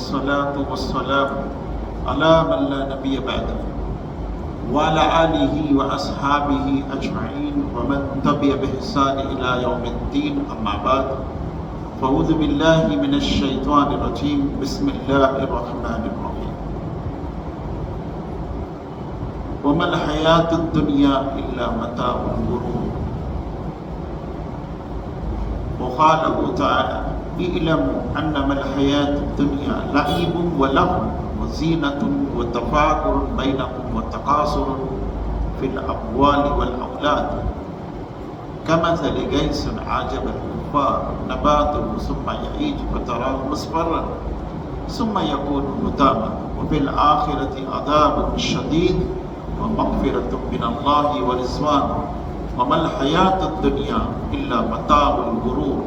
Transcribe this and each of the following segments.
والصلاة والسلام على من لا نبي بعده وعلى آله وأصحابه أجمعين ومن تبع بإحسان إلى يوم الدين. أما بعد، فأعوذ بالله من الشيطان الرجيم. بسم الله الرحمن الرحيم. وما الحياة الدنيا إلا متاع الغرور. وقال تعالى: اعلموا أنما الحياة الدنيا لعب ولهو وزينة وتفاخر بينكم وتكاثر في الأموال والأولاد كمثل غيث أعجب الكفار نباته ثم يهيج فتراه مصفرا ثم يكون هطاما وفي الآخرة عذاب شديد ومغفرة من الله ورضوان وما الحياة الدنيا إلا متاع الغرور.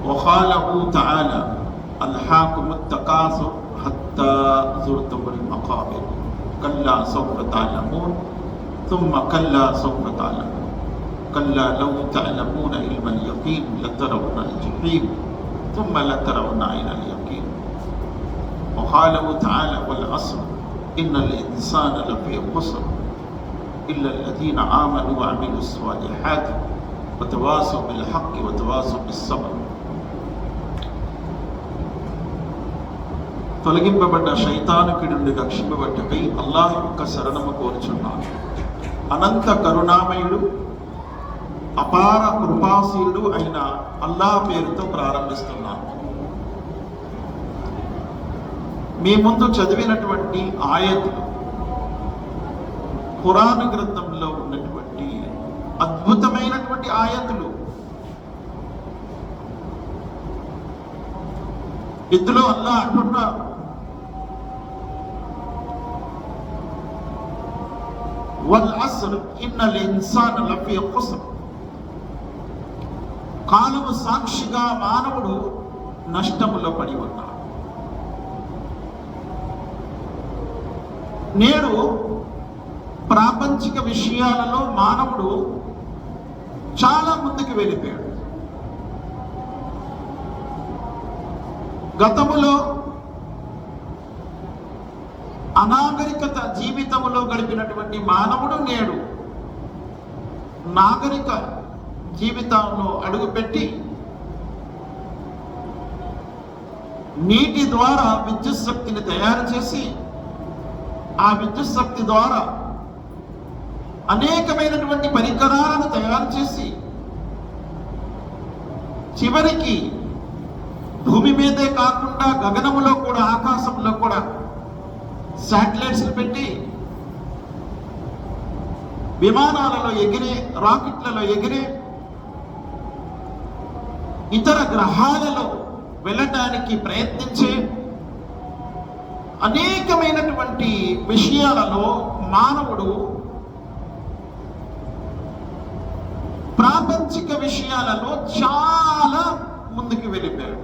وقاله تعالى: ألهاكم التكاثر حتى زرتم المقابر كلا سوف تعلمون ثم كلا سوف تعلمون كلا لو تعلمون علم اليقين لترون الجحيم ثم لترون عين اليقين. وقاله تعالى: والعصر إن الإنسان لفي خسر إلا الذين آمنوا وعملوا الصالحات وتواصوا بالحق وتواصوا بالصبر. తొలగింపబడ్డ శైతానుకి నుండి రక్షింపబడ్డకై అల్లాహ్ యొక్క శరణము కోరుచున్నాను. అనంత కరుణామయుడు అపార కృపాశీలుడు అయిన అల్లాహ్ పేరుతో ప్రారంభిస్తున్నాను. మీ ముందు చదివినటువంటి ఆయతులు ఖురాన్ గ్రంథంలో ఉన్నటువంటి అద్భుతమైనటువంటి ఆయతులు. ఇందులో అల్లాహ్ అంటున్నారు: వల్ అస్ర్ ఇన్నల్ ఇన్సాన లఫీ ఖుస్ర్. కాలము సాక్షిగా మానవుడు నష్టములో పడి ఉన్నాడు. నేడు ప్రాపంచిక విషయాలలో మానవుడు చాలా ముందుకు వెళ్ళిపోయాడు. గతములో అనాగరికత జీవితంలో గడిపినటువంటి మానవుడు నేడు నాగరిక జీవితంలో అడుగుపెట్టి నీటి ద్వారా విద్యుత్ శక్తిని తయారు చేసి ఆ విద్యుత్ శక్తి ద్వారా అనేకమైనటువంటి పరికరాలను తయారు చేసి చివరికి భూమి మీదే కాకుండా గగనములో కూడా ఆకాశంలో కూడా శాటిలైట్స్ పెట్టి విమానాలలో ఎగిరే, రాకెట్లలో ఎగిరే, ఇతర గ్రహాలలో వెళ్ళటానికి ప్రయత్నించే అనేకమైనటువంటి విషయాలలో మానవుడు ప్రాపంచిక విషయాలలో చాలా ముందుకు వెళ్ళిపోయాడు.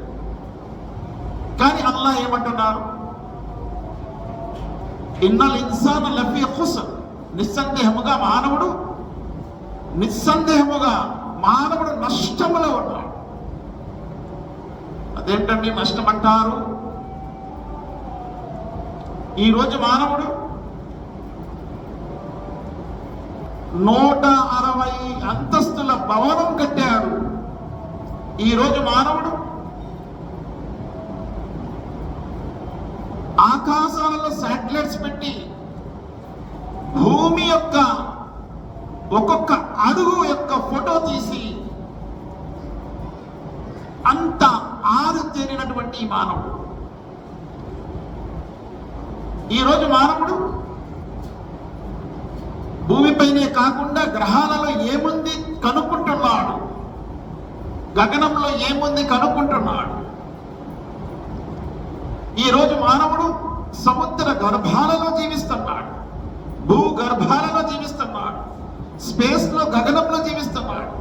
కానీ అల్లాహ్ ఏమంటున్నారు? ఇన్నల్ ఇన్సాన లఫీ ఖుస్ర్. నిస్సందేహముగా మానవుడు నష్టములో ఉన్నాడు. అదేంటండి నష్టం అంటారు? ఈరోజు మానవుడు 160 అంతస్తుల భవనం కట్టాడు. ఈరోజు మానవుడు ఆకాశాలలో శాటిలైట్స్ పెట్టి భూమి యొక్క ఒక్కొక్క అడుగు యొక్క ఫోటో తీసి అంత ఆరుతేరినటువంటి మానవుడు. ఈరోజు మానవుడు భూమిపైనే కాకుండా గ్రహాలలో ఏముంది కనుక్కుంటున్నాడు, గగనంలో ఏముంది కనుక్కుంటున్నాడు. ఈరోజు మానవుడు సముద్ర గర్భాలలో జీవిస్తున్నాడు, భూగర్భాలలో జీవిస్తున్నాడు, స్పేస్ లో గగనంలో జీవిస్తున్నాడు.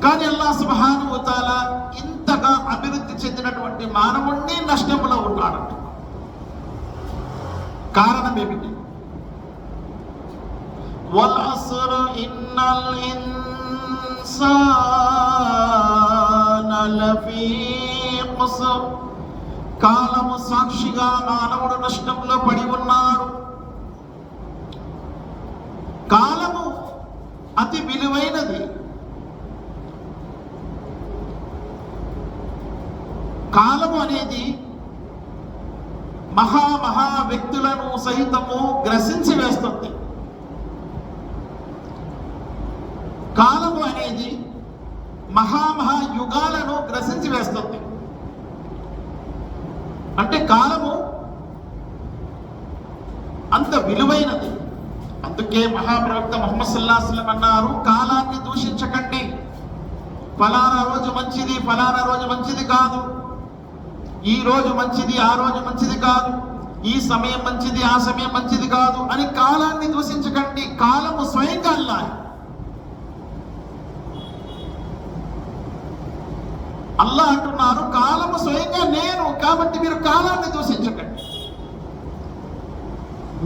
కానీ అల్లాహ్ సుబ్హానహు వ తఆలా ఇంతగా అభివృద్ధి చెందినటువంటి మానవుణ్ణి నష్టంలో ఉన్నాడు. కారణం ఏమిటి? వల్ అస్ర్ ఇన్నల్ ఇన్సాన లఫీ ఖుస్ర్. కాలము సాక్షిగా మానవుడు నష్టంలో పడి ఉన్నాడు. కాలము అతి విలువైనది. కాలము అనేది మహా వ్యక్తులను సహితము గ్రసించి వేస్తుంది. కాలము అనేది మహా యుగాలను గ్రసించి వేస్తుంది. అంటే కాలము అంత విలువైనది. అందుకే మహాప్రవక్త ముహమ్మద్ సల్లల్లాహు అలైహి వసల్లం అన్నారు, కాలాన్ని దూషించకండి. ఫలానా రోజు మంచిది, ఫలానా రోజు మంచిది కాదు, ఈ రోజు మంచిది, ఆ రోజు మంచిది కాదు, ఈ సమయం మంచిది, ఆ సమయం మంచిది కాదు అని కాలాన్ని దూషించకండి. కాలము స్వయంగా అల్లాహ్ అంటున్నారు, కాలము స్వయంగా నేను, కాబట్టి మీరు కాలాన్ని దూషించకండి.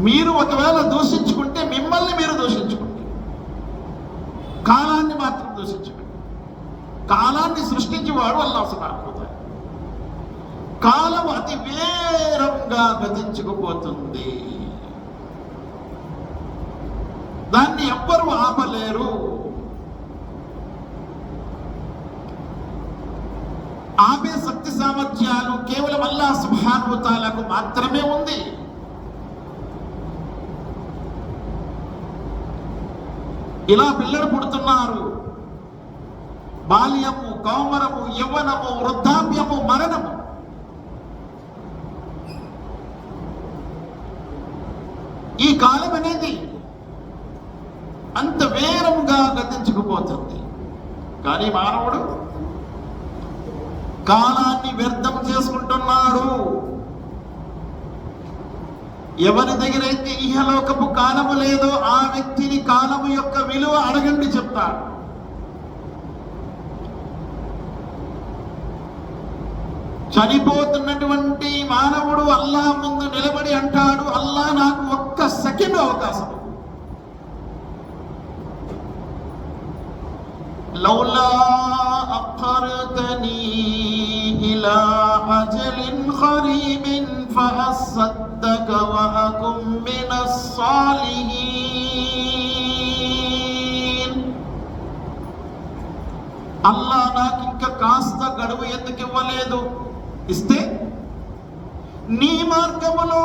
మీరు ఒకవేళ దూషించుకుంటే మిమ్మల్ని మీరు దూషించుకోండి, కాలాన్ని మాత్రం దూషించకండి. కాలాన్ని సృష్టించేవాడు అల్లాహ్ సుబ్హానహు వ తఆలా. కాలం అతి వేగంగా గతించుకుపోతుంది, దాన్ని ఎవ్వరూ ఆపలేరు. ఆపే శక్తి సామర్థ్యాలు కేవలం అల్లాహ్ సుబ్హానహు వ తఆలాకు మాత్రమే ఉంది. ఇలా పిల్లలు పుడుతున్నారు. బాల్యము, కౌమరము, యవ్వనము, వృద్ధాప్యము, మరణము. ఈ కాలం అనేది అంత వేగంగా గతించుకుపోతుంది. కానీ మానవుడు కాలాన్ని వ్యర్థం చేసుకుంటున్నాడు. ఎవరి దగ్గరైతే ఇహలోకపు కాలము లేదో ఆ వ్యక్తిని కాలము యొక్క విలువ అడగండి చెప్తాడు. చనిపోతున్నటువంటి మానవుడు అల్లాహ్ ముందు నిలబడి అంటాడు, అల్లాహ్ నాకు ఒక్క సెకండ్ అవకాశం, లౌలా అఖర్తనీ ఇలా అజలిన్ ఖరీబిన్ ఫఅస్సద్దక వఅకుమ్ మినస్ సాలిహీన్. అల్లాహ్ నాకు ఇంకా కాస్త గడువు ఎందుకు ఇవ్వలేదు? ఇస్తే నీ మార్గములో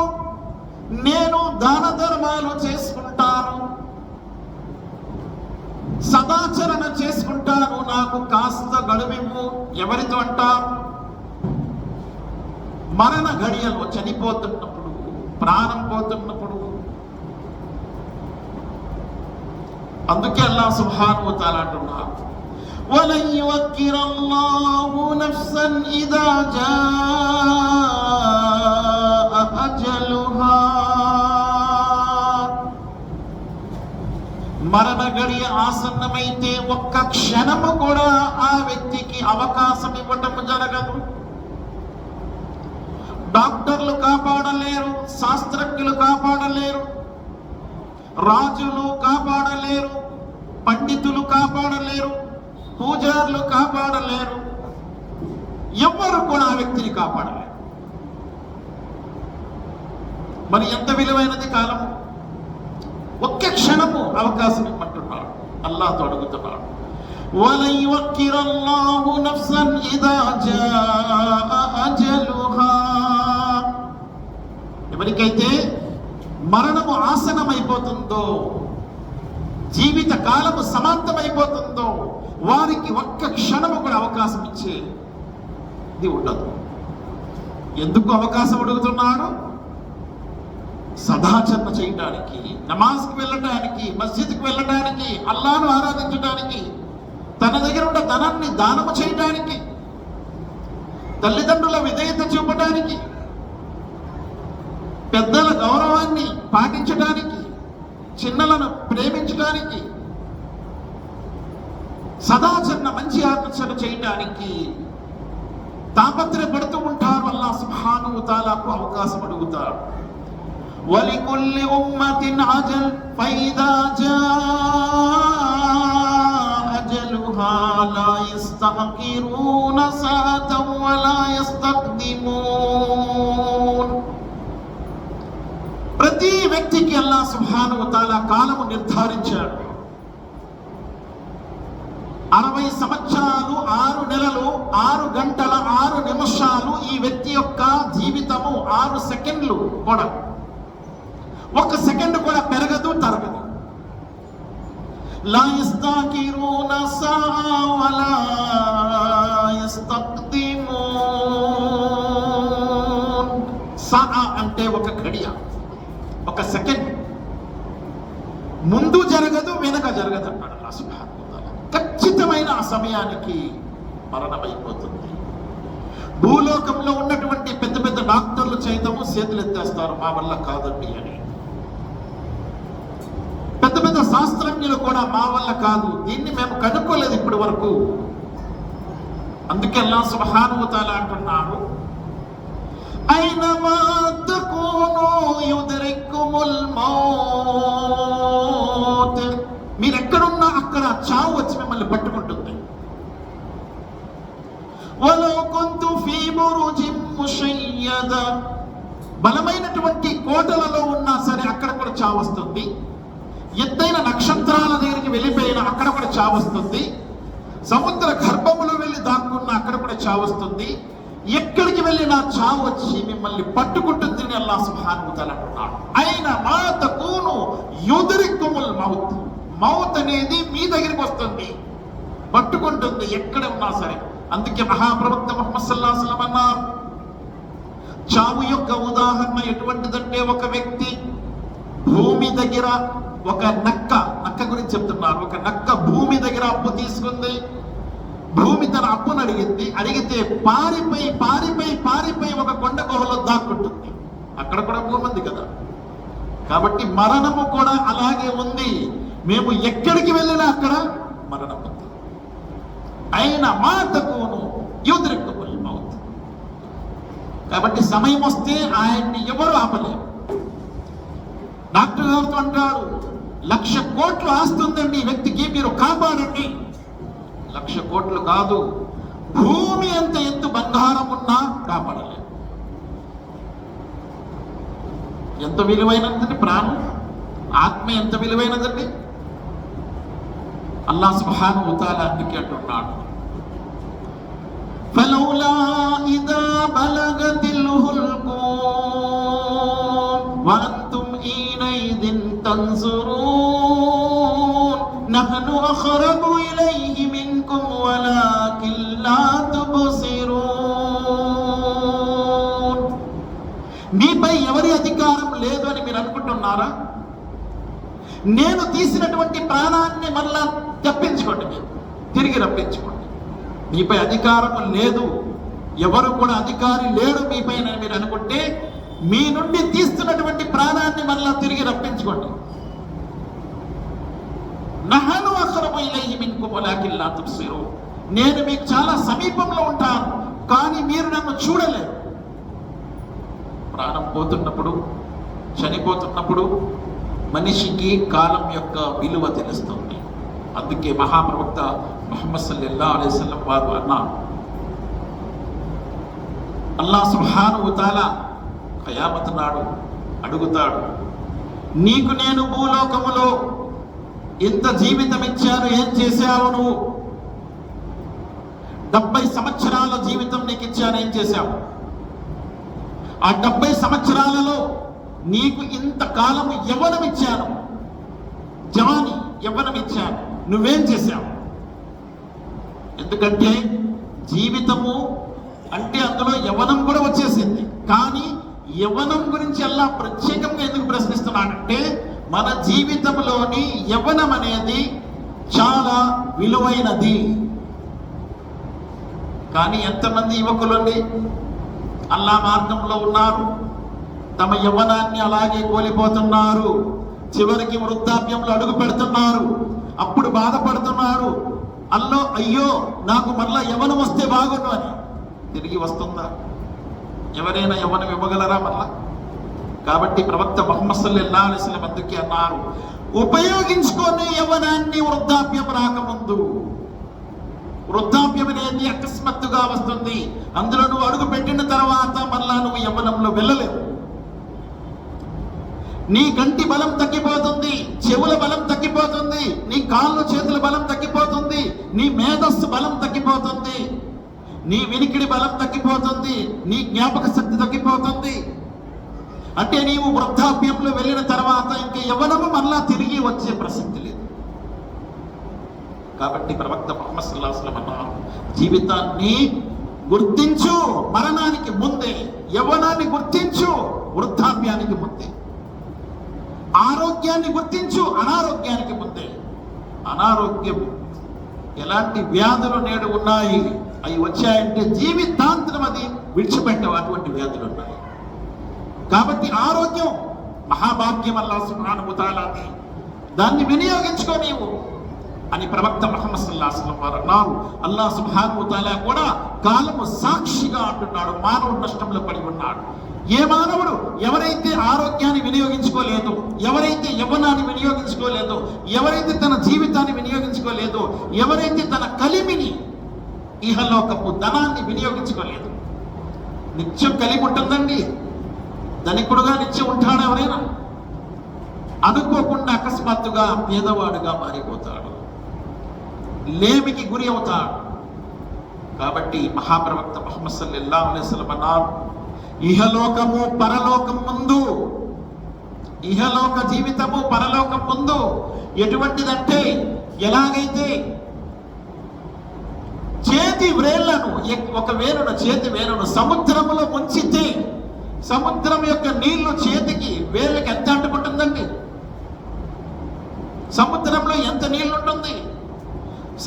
నేను దాన ధర్మాలు చేసుకుంటాను, సదాచరణ చేసుకుంటాను, నాకు కాస్త గడువివ్వు. ఎవరితో అంటారు? మరణ ఘడియలో, చనిపోతున్నప్పుడు, ప్రాణం పోతున్నప్పుడు. అందుకే అల్లాహ్ సుబ్హానహు వ తఆలా అంటున్నారు, وَلَنْ يُؤَخِّرَ اللَّهُ نَفْسًا إِذَا جَاءَ أَجَلُهَا. మరణ గడియ ఆసన్నమైతే ఒక్క క్షణము కూడా ఆ వ్యక్తికి అవకాశం ఇవ్వటం జరగదు. డాక్టర్లు కాపాడలేరు, శాస్త్రజ్ఞులు కాపాడలేరు, రాజులు కాపాడలేరు, పండితులు కాపాడలేరు, పూజారులు కాపాడలేరు, ఎవ్వరు కూడా ఆ వ్యక్తిని కాపాడలేరు. మరి ఎంత విలువైనది కాలము! ఒక్క క్షణము అవకాశం ఇవ్వమంటున్నాడు, అల్లాహ్తో అడుగుతున్నాడు. وَلَنْ يُؤَخِّرَ اللَّهُ نَفْسًا إِذَا جَاءَ أَجَلُهَا. ఎవరికైతే మరణము ఆసనమైపోతుందో, జీవిత కాలము సమాప్తమైపోతుందో వారికి ఒక్క క్షణము కూడా అవకాశం ఇచ్చేది ఉండదు. ఎందుకు అవకాశం అడుగుతున్నాడు? సదాచరణ చేయటానికి, నమాజ్కి వెళ్ళటానికి, మస్జిద్కి వెళ్ళటానికి, అల్లాహ్ను ఆరాధించడానికి, తన దగ్గర ఉన్న ధనాన్ని దానము చేయటానికి, తల్లిదండ్రుల విధేయత చూపటానికి, పెద్దల గౌరవాన్ని పాటించడానికి, చిన్నలను ప్రేమించడానికి, సదాచరణ, మంచి ఆలోచన చేయడానికి తాపత్రయపడుతూ ఉంటారు. అల్లాహ్ సుబ్హానహు వ తఆలాకు అవకాశం అడుగుతారు. وَلِكُلِّ أُمَّةٍ أَجَلٌ فَإِذَا جَاءَ أَجَلُهَا عليها لا يستأخرون ساعة ولا يستقدمون. ప్రతి వ్యక్తికి అల్లాహ్ సుబ్హానహు వ తఆలా కాలము నిర్ధారించాడు. 60 సంవత్సరాలు 6 నెలలు 6 గంటల 6 నిమిషాలు ఈ వ్యక్తి యొక్క జీవితము 6 సెకండ్లు కూడా, 1 సెకండ్ కూడా పెరగదు తరగదు. లా యస్తాకిరూన సాఅ వలా యస్తఖ్దిమూన్. సాఅ అంటే ఒక గడియ, 1 సెకండ్ ముందు జరగదు వెనక జరగదు అన్నాడు అల్లాహ్ సుబ్హానహు వ తఆలా. ఖచ్చితమైన ఆ సమయానికి మరణమైపోతుంది. భూలోకంలో ఉన్నటువంటి పెద్ద పెద్ద డాక్టర్లు సైతము చేతులు ఎత్తేస్తారు, మా వల్ల కాదండి అని. పెద్ద పెద్ద శాస్త్రజ్ఞులు కూడా మా వల్ల కాదు, దీన్ని మేము కనుక్కోలేదు ఇప్పటి వరకు. అందుకే అల్లాహ్ సుబ్హానహు వ తఆలా అంటున్నాడు, ఐనమా తకూను యుద్రికుముల్ మౌత్. మీరు ఎక్కడున్నా అక్కడ చావు వచ్చి మిమ్మల్ని పట్టుకుంటుంది. వలౌ కుంతు ఫీ బురుజిన్ ముషయ్యద. బలమైనటువంటి కోటలలో ఉన్నా సరే అక్కడ కూడా చావు వస్తుంది. ఎత్తైన నక్షత్రాల దగ్గరికి వెళ్ళిపోయినా అక్కడ కూడా చావు వస్తుంది. సముద్ర గర్భములో వెళ్ళి దాక్కున్నా అక్కడ కూడా చావు వస్తుంది. ఎక్కడికి వెళ్ళినా చావు వచ్చి మిమ్మల్ని పట్టుకుంటుంది అని అల్లాహ్ సుబ్హానహు వ తఆలా అంటున్నాడు. అయినా మా తకూను యుద్రికుముల్ మౌత్. మౌత్ అనేది మీ దగ్గరికి వస్తుంది, పట్టుకుంటుంది ఎక్కడ ఉన్నా సరే. అందుకే మహాప్రవక్త ముహమ్మద్ సల్లల్లాహు అలైహి వసల్లం అన్నారు, చావు యొక్క ఉదాహరణ ఎటువంటిదంటే, ఒక వ్యక్తి భూమి దగ్గర ఒక నక్క గురించి చెప్తున్నారు. ఒక నక్క భూమి దగ్గర అప్పు తీసుకుంది. భూమి తన అప్పును అడిగితే పారిపోయి ఒక కొండ గుహలో దాక్కుంటుంది. అక్కడ కూడా భూమి ఉంది కదా. కాబట్టి మరణము కూడా అలాగే ఉంది. మేము ఎక్కడికి వెళ్ళినా అక్కడ మరణం ఉంది. అయినా మా తకూను యుద్రికుముల్ మౌత్. కాబట్టి సమయం వస్తే ఆయన్ని ఎవరు ఆపలేరు. డాక్టర్ గారితో అంటారు, 1,00,000 కోట్లు ఆస్తుందండి ఈ వ్యక్తికి, మీరు కాపాడండి. 1,00,000 కోట్లు కాదు, భూమి అంత ఎత్తు బంగారం ఉన్నా కాపాడలేదు. ఎంత విలువైనదండి ప్రాణం, ఆత్మ ఎంత విలువైనదండి. అల్లాహ్ సుబ్హానహు వ తఆలా అందుకే అంటున్నాడు, ఫలౌలా ఇదా బలగతిల్ హుల్కూమ్ వఅంతుమ్ ఈనైదిన్ తన్జురూన్ నహ్ను అఖ్రబు ఇలైహి మిన్కుమ్ వలాకిన్ లా తుబ్సిరూన్. మీపై ఎవరి అధికారం లేదు అని మీరు అనుకుంటున్నారా? నేను తీసినటువంటి ప్రాణాన్ని మళ్ళా తెప్పించుకోండి, మీరు తిరిగి రప్పించుకోండి. మీపై అధికారం లేదు, ఎవరు కూడా అధికారి లేడు మీపై మీరు అనుకుంటే, మీ నుండి తీస్తున్నటువంటి ప్రాణాన్ని మళ్ళా తిరిగి రప్పించుకోండి. నహను అఖ్రబు ఇలైహి మిన్కుమ్ వలాకిన్ లా తుబ్సిరూన్. నేను మీకు చాలా సమీపంలో ఉంటాను, కానీ మీరు నన్ను చూడలేరు. ప్రాణం పోతున్నప్పుడు, చనిపోతున్నప్పుడు మనిషికి కాలం యొక్క విలువ తెలుస్తుంది. అందుకే మహాప్రవక్త ముహమ్మద్ సల్లల్లాహు అలైహి వసల్లం వారు అన్నారు, అల్లాహ్ సుబ్హానహు వ తఆలా ఖయామత్ నాడు అడుగుతాడు, నీకు నేను భూలోకములో ఇంత జీవితం ఇచ్చాను, ఏం చేశావు నువ్వు? 70 సంవత్సరాల జీవితం నీకు ఇచ్చాను, ఏం చేశావు? ఆ 70 సంవత్సరాలలో నీకు ఇంత కాలము యవ్వనం ఇచ్చాను, జవాని యవ్వనం ఇచ్చాను, నువ్వేం చేశావు? ఎందుకంటే జీవితము అంటే అందులో యవ్వనం కూడా వచ్చేసింది. కానీ యవ్వనం గురించి అల్లా ప్రత్యేకంగా ఎందుకు ప్రశ్నిస్తున్నాడంటే, మన జీవితంలోని యవ్వనం అనేది చాలా విలువైనది. కానీ ఎంతమంది యువకులండి అల్లా మార్గంలో ఉన్నారు, తమ యవ్వనాన్ని అలాగే కోల్పోతున్నారు. చివరికి వృద్ధాప్యంలో అడుగు పెడుతున్నారు. అప్పుడు బాధపడుతున్నారు, అయ్యో నాకు మరలా యవ్వనం వస్తే బాగుండు అని. తిరిగి వస్తుందా? ఎవరైనా యవ్వనం ఇవ్వగలరా మరలా? కాబట్టి ప్రవక్త ముహమ్మద్ సల్లల్లాహు అలైహి వసల్లం అందుకే అన్నారు, ఉపయోగించుకొని యవ్వనాన్ని వృద్ధాప్యం రాకముందు. వృద్ధాప్యం అనేది అకస్మాత్తుగా వస్తుంది. అందులో నువ్వు అడుగు పెట్టిన తర్వాత మళ్ళా నువ్వు యవ్వనంలో వెళ్ళలేవు. నీ కంటి బలం తగ్గిపోతుంది, చెవుల బలం తగ్గిపోతుంది, నీ కాళ్ళు చేతుల బలం తగ్గిపోతుంది, నీ మేధస్సు బలం తగ్గిపోతుంది, నీ వినికిడి బలం తగ్గిపోతుంది, నీ జ్ఞాపక శక్తి తగ్గిపోతుంది. అంటే నీవు వృద్ధాప్యంలో వెళ్ళిన తర్వాత ఇంక యవ్వనము మళ్ళా తిరిగి వచ్చే ప్రసక్తి లేదు. కాబట్టి ప్రవక్త ముహమ్మద్ సల్లల్లాహు అలైహి వసల్లం అన్నారు, జీవితాన్ని గుర్తించు మరణానికి ముందే, యవ్వనాన్ని గుర్తించు వృద్ధాప్యానికి ముందే, ఆరోగ్యాన్ని గుర్తించు అనారోగ్యానికి ముందే. అనారోగ్యం ఎలాంటి వ్యాధులు నేడు ఉన్నాయి, అవి వచ్చాయంటే జీవితాంతరం అది విడిచిపెట్టవు, అటువంటి వ్యాధులు ఉన్నాయి. కాబట్టి ఆరోగ్యం మహాభాగ్యం, అల్లాహ్ సుబ్హానహు వ తఆలా దాన్ని వినియోగించుకో నీవు అని ప్రవక్త ముహమ్మద్ సల్లల్లాహు అలైహి వసల్లం వారు అన్నారు. అల్లాహ్ సుబ్హానహు వ తఆలా కూడా కాలము సాక్షిగా అంటున్నాడు, మానవుడు నష్టంలో పడి ఉన్నాడు. ఏ మానవుడు ఎవరైతే ఆరోగ్యాన్ని వినియోగించుకోలేదో, ఎవరైతే యవ్వనాన్ని వినియోగించుకోలేదో, ఎవరైతే తన జీవితాన్ని వినియోగించుకోలేదో, ఎవరైతే తన కలిమిని ఇహలోకపు ధనాన్ని వినియోగించుకోలేదు. నిత్యం కలిమి ఉంటుందండి, ధనికుడుగా నిత్యం ఉంటాడు ఎవరైనా, అనుకోకుండా అకస్మాత్తుగా పేదవాడుగా మారిపోతాడు, లేమికి గురి అవుతాడు. కాబట్టి మహాప్రవక్త ముహమ్మద్ సల్లల్లాహు అలైహి వసల్లం అన్నారు, ఇహలోకము పరలోకం ముందు, ఇహలోక జీవితము పరలోకం ముందు ఎటువంటిదంటే, ఎలాగైతే చేతి వేళ్లను, ఒక వేలును, చేతి వేలును సముద్రములో ముంచితే సముద్రం యొక్క నీళ్లు చేతికి వేళ్ళకి ఎంత అంటుకుంటుందండి? సముద్రంలో ఎంత నీళ్లు ఉంటుంది?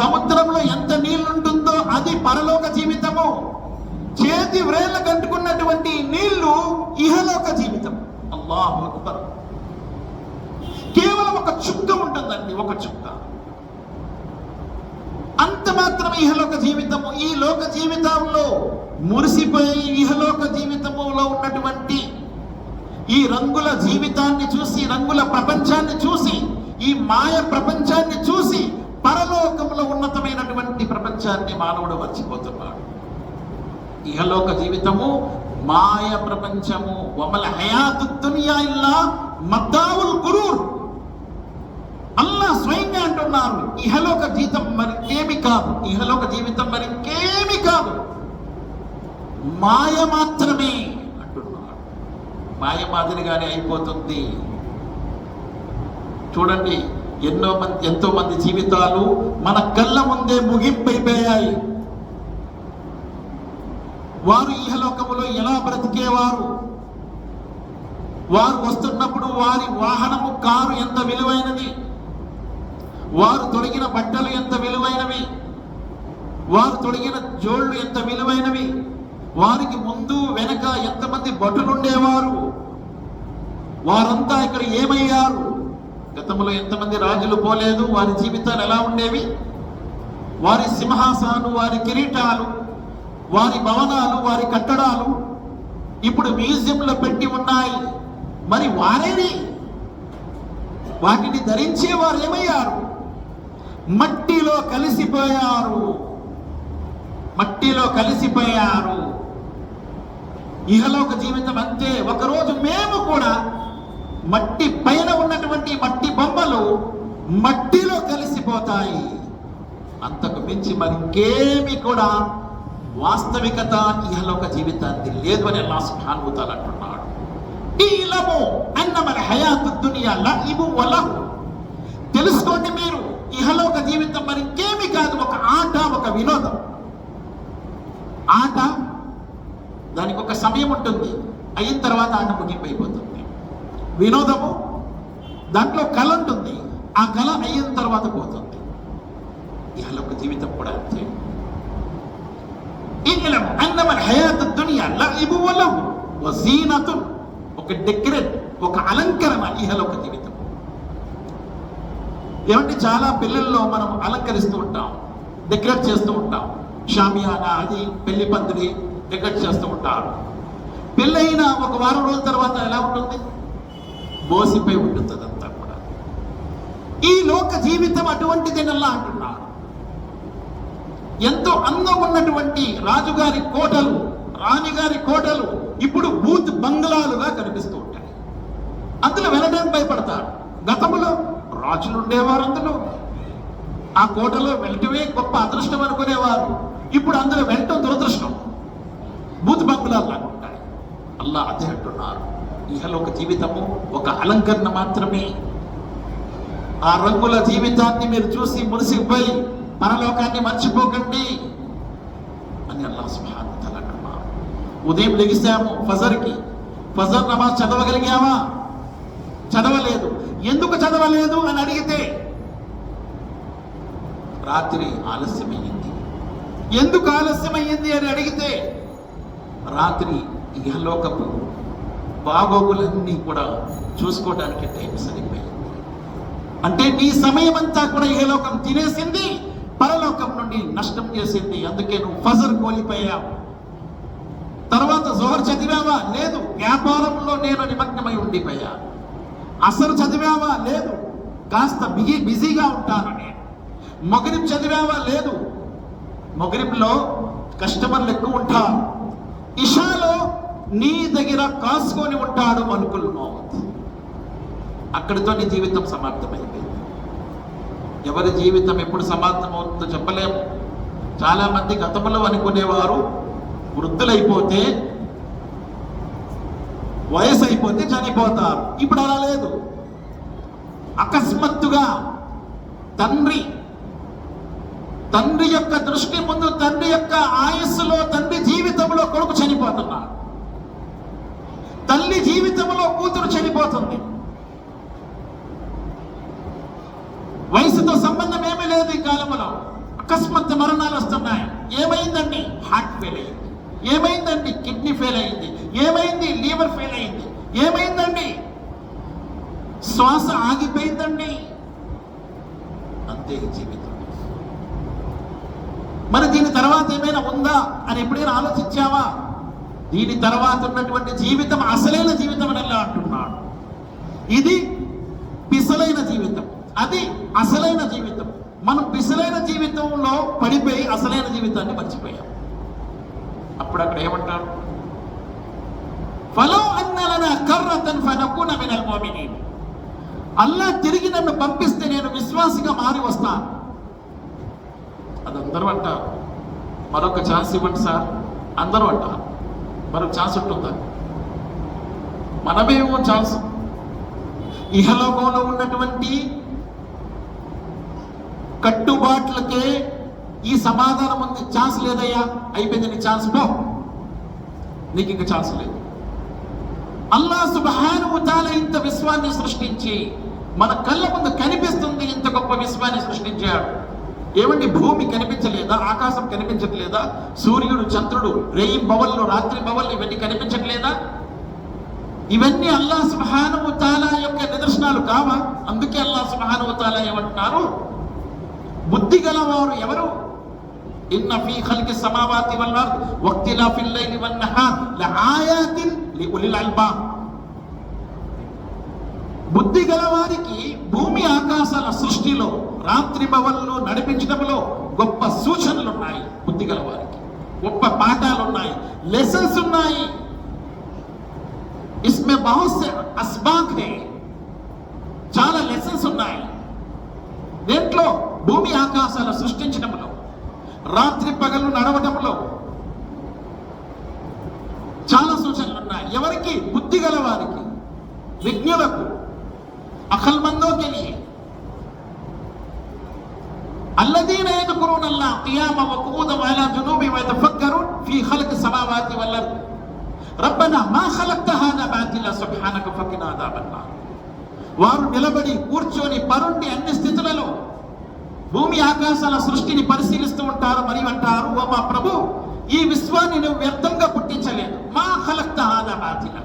సముద్రంలో ఎంత నీళ్లు ఉంటుందో అది పరలోక జీవితము. చేతి వ్రేళ్ళకు అంటుకున్నటువంటి నీళ్లు ఇహలోక జీవితం. అల్లాహు అక్బర్. కేవలం ఒక చుక్క ఉంటుందండి, ఒక చుక్క, అంత మాత్రమే ఇహలోక జీవితము. ఈ లోక జీవితంలో మురిసిపోయి ఇహలోక జీవితములో ఉన్నటువంటి ఈ రంగుల జీవితాన్ని చూసి, రంగుల ప్రపంచాన్ని చూసి, ఈ మాయ ప్రపంచాన్ని చూసి పరలోకంలో ఉన్నతమైనటువంటి ప్రపంచాన్ని మానవుడు మర్చిపోతున్నాడు. ఇహలోక జీవితము మాయ ప్రపంచము. వమల్ హయాతు దునియా ఇల్లా మతాఉల్ గురూర్. అల్లాహ్ స్వయంగా అంటున్నారు, ఇహలోక జీవితం మరికేమి కాదు, ఇహలోక జీవితం మరికేమి కాదు, మాయ మాత్రమే అంటున్నాడు. మాయ మాదిరిగానే అయిపోతుంది. చూడండి, ఎంతో మంది జీవితాలు మన కళ్ళ ముందే ముగింపైపోయాయి. వారు ఇహలోకములో ఎలా బ్రతికేవారు, వారు వస్తున్నప్పుడు వారి వాహనము కారు ఎంత విలువైనది, వారు తొడిగిన బట్టలు ఎంత విలువైనవి, వారు తొడిగిన జోళ్ళు ఎంత విలువైనవి, వారికి ముందు వెనక ఎంతమంది భటులు ఉండేవారు, వారంతా ఇక్కడ ఏమయ్యారు, గతంలో ఎంతమంది రాజులు పోలేదు, వారి జీవితాలు ఎలా ఉండేవి, వారి సింహాసనాలు, వారి కిరీటాలు, వారి భవనాలు, వారి కట్టడాలు ఇప్పుడు మ్యూజియంలో పెట్టి ఉన్నాయి. మరి వారేని, వాటిని ధరించే వారు ఏమయ్యారు? మట్టిలో కలిసిపోయారు, మట్టిలో కలిసిపోయారు. ఇహలోక జీవితం అంతే. ఒకరోజు మేము కూడా మట్టి పైన ఉన్నటువంటి మట్టి బొమ్మలు మట్టిలో కలిసిపోతాయి. అంతకు మించి మరింకేమి కూడా వాస్తవికత ఇహలోక జీవితాన్ని లేదు అని అల్లాహ్ సుబ్హానహు వ తఆలా అంటున్నాడు. ఇలము అన్నమల్ హయాతు దునియా లఇబు వ లహు. తెలుసుకోండి మీరు, ఇహలోక జీవితం మరింకేమి కాదు, ఒక ఆట, ఒక వినోదం. ఆట దానికి ఒక సమయం ఉంటుంది, అయిన తర్వాత ఆట ముగింపైపోతుంది. వినోదము దాంట్లో కళ ఉంటుంది, ఆ కళ అయిన తర్వాత పోతుంది. ఇహలోక జీవితం కూడా అంతే. ఇల్లం అన్నమల్ హయాతు దునియా లఇబు వ లహు వ జీనతున్. ఒక డెకరేట్, ఒక అలంకరణ ఇహలోక జీవితం. ఏమంటే చాలా పిల్లల్లో మనం అలంకరిస్తూ ఉంటాం, డెకరేట్ చేస్తూ ఉంటాం. షామియానా, అది పెళ్లి పందిరి డెకరేట్ చేస్తూ ఉంటారు. పెళ్ళైన ఒక వారం రోజుల తర్వాత ఎలా ఉంటుంది? బోసిపై ఉంటుంది అదంతా కూడా. ఈ లోక జీవితం అటువంటిది అల్లాహ్ అంటున్నాడు. ఎంతో అందం ఉన్నటువంటి రాజుగారి కోటలు, రాణిగారి కోటలు ఇప్పుడు బూత్ బంగ్లాలుగా కనిపిస్తూ ఉంటాయి. అందులో వెళ్ళడానికి భయపడతారు. గతంలో రాజులు ఉండేవారు, అందులో ఆ కోటలో వెళ్ళటమే గొప్ప అదృష్టం అనుకునేవారు. ఇప్పుడు అందులో వెళ్ళటం దురదృష్టం. బూత్ బంగ్లాల్లాగా ఉంటాయి. అల్లా అదే అంటున్నారు, ఇహలోక జీవితము ఒక అలంకరణ మాత్రమే. ఆ రంగుల జీవితాన్ని మీరు చూసి మురిసిపోయి పరలోకాన్ని మర్చిపోకండి అని అల్లాహ్ సుబ్హానహు వ తఆలా అంటున్నారు. ఉదయం లెగిసాము ఫజర్కి, ఫజర్ నమాజ్ చదవగలిగామా? చదవలేదు. ఎందుకు చదవలేదు అని అడిగితే రాత్రి ఆలస్యమయ్యింది. ఎందుకు ఆలస్యమయ్యింది అని అడిగితే రాత్రి ఇహలోకపు బాగోగులన్నీ కూడా చూసుకోవడానికి టైం సరిపోయింది. అంటే నీ సమయం అంతా కూడా ఇహలోకం తినేసింది, పరలోకం నుండి నష్టం చేసింది. అందుకే నువ్వు ఫజర్ కోల్పోయావు. తర్వాత జోహర్ చదివావా? లేదు, వ్యాపారంలో నేను నిమగ్నమై ఉండిపోయా. అసర్ చదివావా? లేదు, కాస్త బిజీగా ఉంటాను నేను. మగరిబ్ చదివావా? లేదు, మగరిబ్లో కస్టమర్లు ఎక్కువ ఉంటారు. ఇషాలో నీ దగ్గర కాసుకొని ఉంటాడు మలుకుల్ మౌత్. అక్కడితో నీ జీవితం సమాప్తమైపోయింది. ఎవరి జీవితం ఎప్పుడు సమాప్తమవుతుందో చెప్పలేము. చాలా మంది గతంలో అనుకునేవారు వృద్ధులైపోతే, వయసు అయిపోతే చనిపోతారు. ఇప్పుడు అలా లేదు. అకస్మాత్తుగా తండ్రి యొక్క దృష్టి ముందు, తండ్రి యొక్క ఆయుస్సులో, తండ్రి జీవితంలో కొడుకు చనిపోతున్నాడు, తల్లి జీవితంలో కూతురు చనిపోతుంది. వయసుతో సంబంధం ఏమీ లేదు ఈ కాలంలో. అకస్మాత్ మరణాలు వస్తున్నాయి. ఏమైందండి? హార్ట్ ఫెయిల్ అయింది. ఏమైందండి? కిడ్నీ ఫెయిల్ అయింది. ఏమైంది? లివర్ ఫెయిల్ అయింది. ఏమైందండి? శ్వాస ఆగిపోయిందండి. అంతే జీవితం. మరి దీని తర్వాత ఏమైనా ఉందా అని ఎప్పుడైనా ఆలోచించావా? దీని తర్వాత ఉన్నటువంటి జీవితం అసలైన జీవితం అని ఎలా అంటున్నాడు. ఇది పిసలైన జీవితం, అది అసలైన జీవితం. మనం పిసలైన జీవితంలో పడిపోయి అసలైన జీవితాన్ని మర్చిపోయాం. అప్పుడు అక్కడ ఏమంటారు? ఫలో అన్నలన కర్రతన్ ఫనకున మినల్ ముమినీన్. అల్లా తిరిగి నన్ను పంపిస్తే నేను విశ్వాసిగా మారి వస్తాను. అది అందరూ అంటారు. మరొక ఛాన్స్ ఇవ్వండి సార్, అందరూ అంటారు. మరొక ఛాన్స్ ఉంటుందా? మనమేమో ఛాన్స్. ఇహలోకంలో ఉన్నటువంటి కట్టుబాట్లకే ఈ సమాధానం ఉంది. ఛాన్స్ లేదయ్యా, అయిపోయింది నీ ఛాన్స్, పో, నీకు ఇంకా ఛాన్స్ లేదు. అల్లాహ్ సుబ్హానహు వ తఆలా ఇంత విశ్వాన్ని సృష్టించి మన కళ్ళ ముందు కనిపిస్తుంది. ఇంత గొప్ప విశ్వాన్ని సృష్టించాడు. ఏమండి, భూమి కనిపించలేదా? ఆకాశం కనిపించట్లేదా? సూర్యుడు, చంద్రుడు, రేయి బవళ్ళు, రాత్రి బవళ్ళు, ఇవన్నీ కనిపించట్లేదా? ఇవన్నీ అల్లాహ్ సుబ్హానహు వ తఆలా యొక్క నిదర్శనాలు కావా? అందుకే అల్లాహ్ సుబ్హానహు వ తఆలా ఏమంటున్నారు? బుద్ధి గలవారు ఎవరు? ఇన్న ఫీ ఖల్కి సమావాతి వల్ అర్ద్ వఖ్తిలాఫిల్ లైలి వన్ నహార్ లఆయాతిన్ లిఉలిల్ అల్బాబ్. బుద్ధి గలవారికి భూమి ఆకాశాల సృష్టిలో, రాత్రి బవళ్ళు నడిపించడంలో గొప్ప సూచనలు ఉన్నాయి. బుద్ధి గలవారికి గొప్ప పాఠాలు ఉన్నాయి, లెసన్స్ ఉన్నాయి. ఇస్మే బహుత్ సే అస్బాక్ హై, చాలా లెసన్స్ ఉన్నాయి. దేంట్లో? భూమి ఆకాశాల సృష్టించడంలో, రాత్రి పగలు నడవడంలో చాలా సూచనలు ఉన్నాయి. ఎవరికి? బుద్ధి గలవారికి, విజ్ఞులకు, అఖల్మందోకి లియే. అల్లదీన యద్కురూన అల్లాహ ఖియామన్ వ ఖుఊదన్ వ అలా జునూబిహిం వ యతఫక్కరూన్ ఫీ ఖల్కి సమావాతి వల్ అర్ద్ రబ్బనా మా ఖలక్త హాదా బాతిలా సుబ్హానక ఫకినా అదాబన్నార్. వారు నిలబడి, కూర్చొని, పరుండి అన్ని స్థితులలో భూమి ఆకాశాల సృష్టిని పరిశీలిస్తూ ఉంటారు. మరియు అంటారు, ఓ మా ప్రభు, ఈ విశ్వాన్ని నువ్వు వ్యర్థంగా పుట్టించలేదు. మా ఖలక్త హాదా బాతిలా.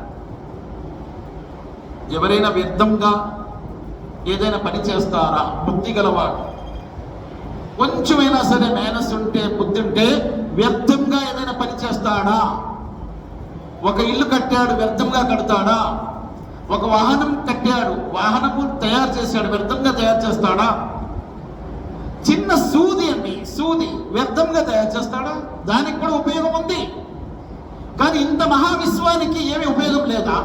ఎవరైనా వ్యర్థంగా ఏదైనా పని చేస్తారా? బుద్ధి గలవాడు. కొంచెమైనా సరే మేనస్ ఉంటే, బుద్ధి ఉంటే వ్యర్థంగా ఏదైనా పని చేస్తాడా? ఒక ఇల్లు కట్టాడు, వ్యర్థంగా కడతాడా? ఒక వాహనం కట్టాడు, వాహనము తయారు చేశాడు, వ్యర్థంగా తయారు చేస్తాడా? చిన్న సూది అండి, సూది వ్యర్థంగా తయారు చేస్తాడా? దానికి కూడా ఉపయోగం ఉంది. కానీ ఇంత మహావిశ్వానికి ఏమి ఉపయోగం లేదా?